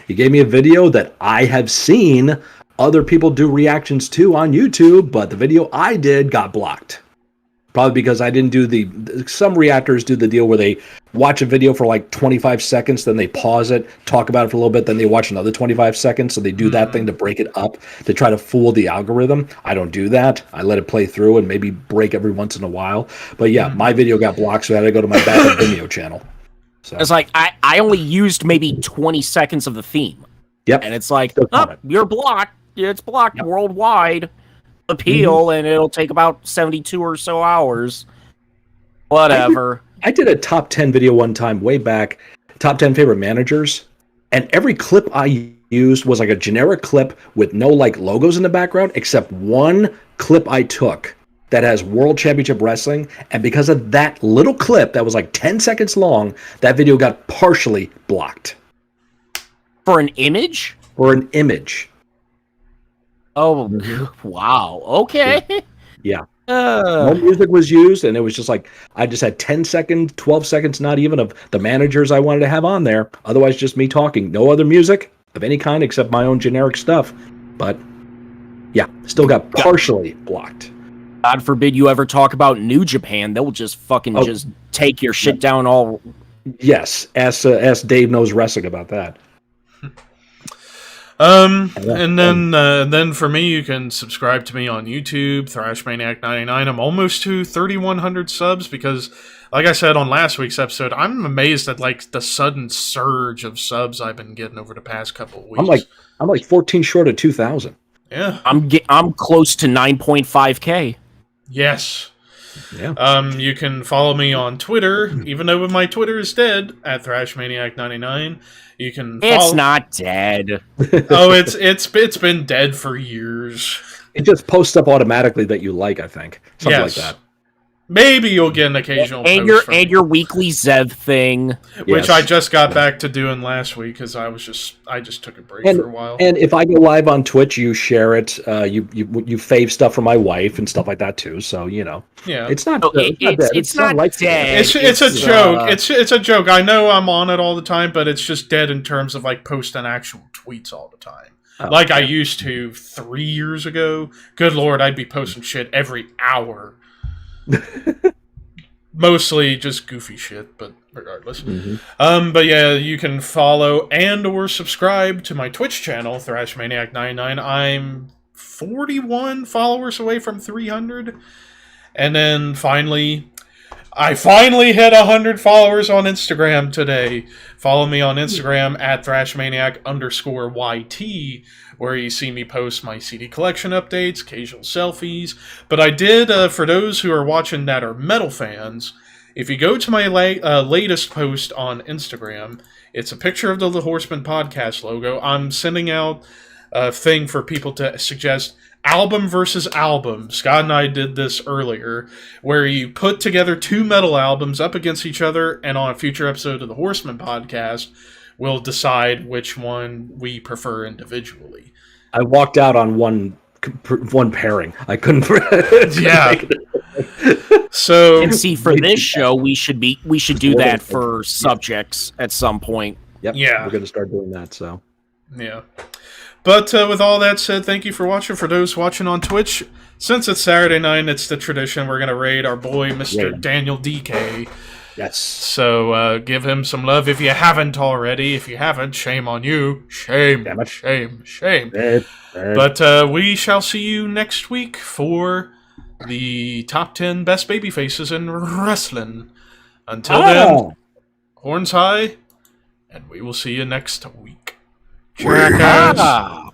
he gave me a video that I have seen other people do reactions to on YouTube, but the video I did got blocked. Probably because I didn't do some reactors do the deal where they watch a video for like 25 seconds, then they pause it, talk about it for a little bit, then they watch another 25 seconds. So they do that thing to break it up to try to fool the algorithm. I don't do that. I let it play through and maybe break every once in a while. But yeah, my video got blocked, so I had to go to my backup Vimeo channel. So it's like I only used maybe 20 seconds of the theme. Yep. And it's like, oh, you're blocked. It's blocked worldwide. Appeal, and it'll take about 72 or so hours. Whatever. I did a top 10 video one time way back, top 10 favorite managers, and every clip I used was like a generic clip with no like logos in the background, except one clip I took that has World Championship Wrestling, and because of that little clip that was like 10 seconds long, that video got partially blocked. For an image? For an image. Oh, wow. Okay. Yeah. No music was used, and it was just like, I just had 10 seconds, 12 seconds, not even, of the managers I wanted to have on there. Otherwise, just me talking. No other music, of any kind except my own generic stuff. But yeah, still got partially blocked. God forbid you ever talk about New Japan. They'll just fucking just take your shit down all. Yes, ask Dave Knows Wrestling about that. And then for me, you can subscribe to me on YouTube, ThrashManiac99. I'm almost to 3,100 subs because, like I said on last week's episode, I'm amazed at like the sudden surge of subs I've been getting over the past couple of weeks. I'm like 14 short of 2,000. Yeah, I'm close to 9.5K. Yes. Yeah. You can follow me on Twitter, even though my Twitter is dead, at ThrashManiac99. You can follow... It's not dead. Oh, it's been dead for years. It just posts up automatically that you like, I think. Something like that. Maybe you'll get an occasional post from your weekly Zev thing, which I just got back to doing last week because I just took a break for a while. And if I go live on Twitch, you share it. You fave stuff from my wife and stuff like that too. So yeah, it's not. It's not dead. It's a joke. It's a joke. I know I'm on it all the time, but it's just dead in terms of like posting actual tweets all the time. I used to 3 years ago. Good Lord, I'd be posting shit every hour. Mostly just goofy shit, but regardless. But yeah, you can follow and or subscribe to my Twitch channel, ThrashManiac99. I'm 41 followers away from 300. And then I finally hit 100 followers on Instagram today. Follow me on Instagram at ThrashManiac_YT, where you see me post my CD collection updates, occasional selfies. But I did, for those who are watching that are metal fans, if you go to my latest post on Instagram, it's a picture of the Horseman Podcast logo. I'm sending out a thing for people to suggest album versus album. Scott and I did this earlier, where you put together 2 metal albums up against each other, and on a future episode of the Horseman Podcast, we'll decide which one we prefer individually. I walked out on one pairing. I couldn't. Yeah. So and see, for this show, we should do that for subjects at some point. Yep. Yeah. We're going to start doing that. So. Yeah. But with all that said, thank you for watching. For those watching on Twitch, since it's Saturday night, it's the tradition. We're going to raid our boy, Mr. Daniel DK. Yes. So give him some love if you haven't already. If you haven't, shame on you. Shame. Damn it. Shame. But we shall see you next week for the top 10 best babyfaces in wrestling. Until then, horns high, and we will see you next week. Jackass.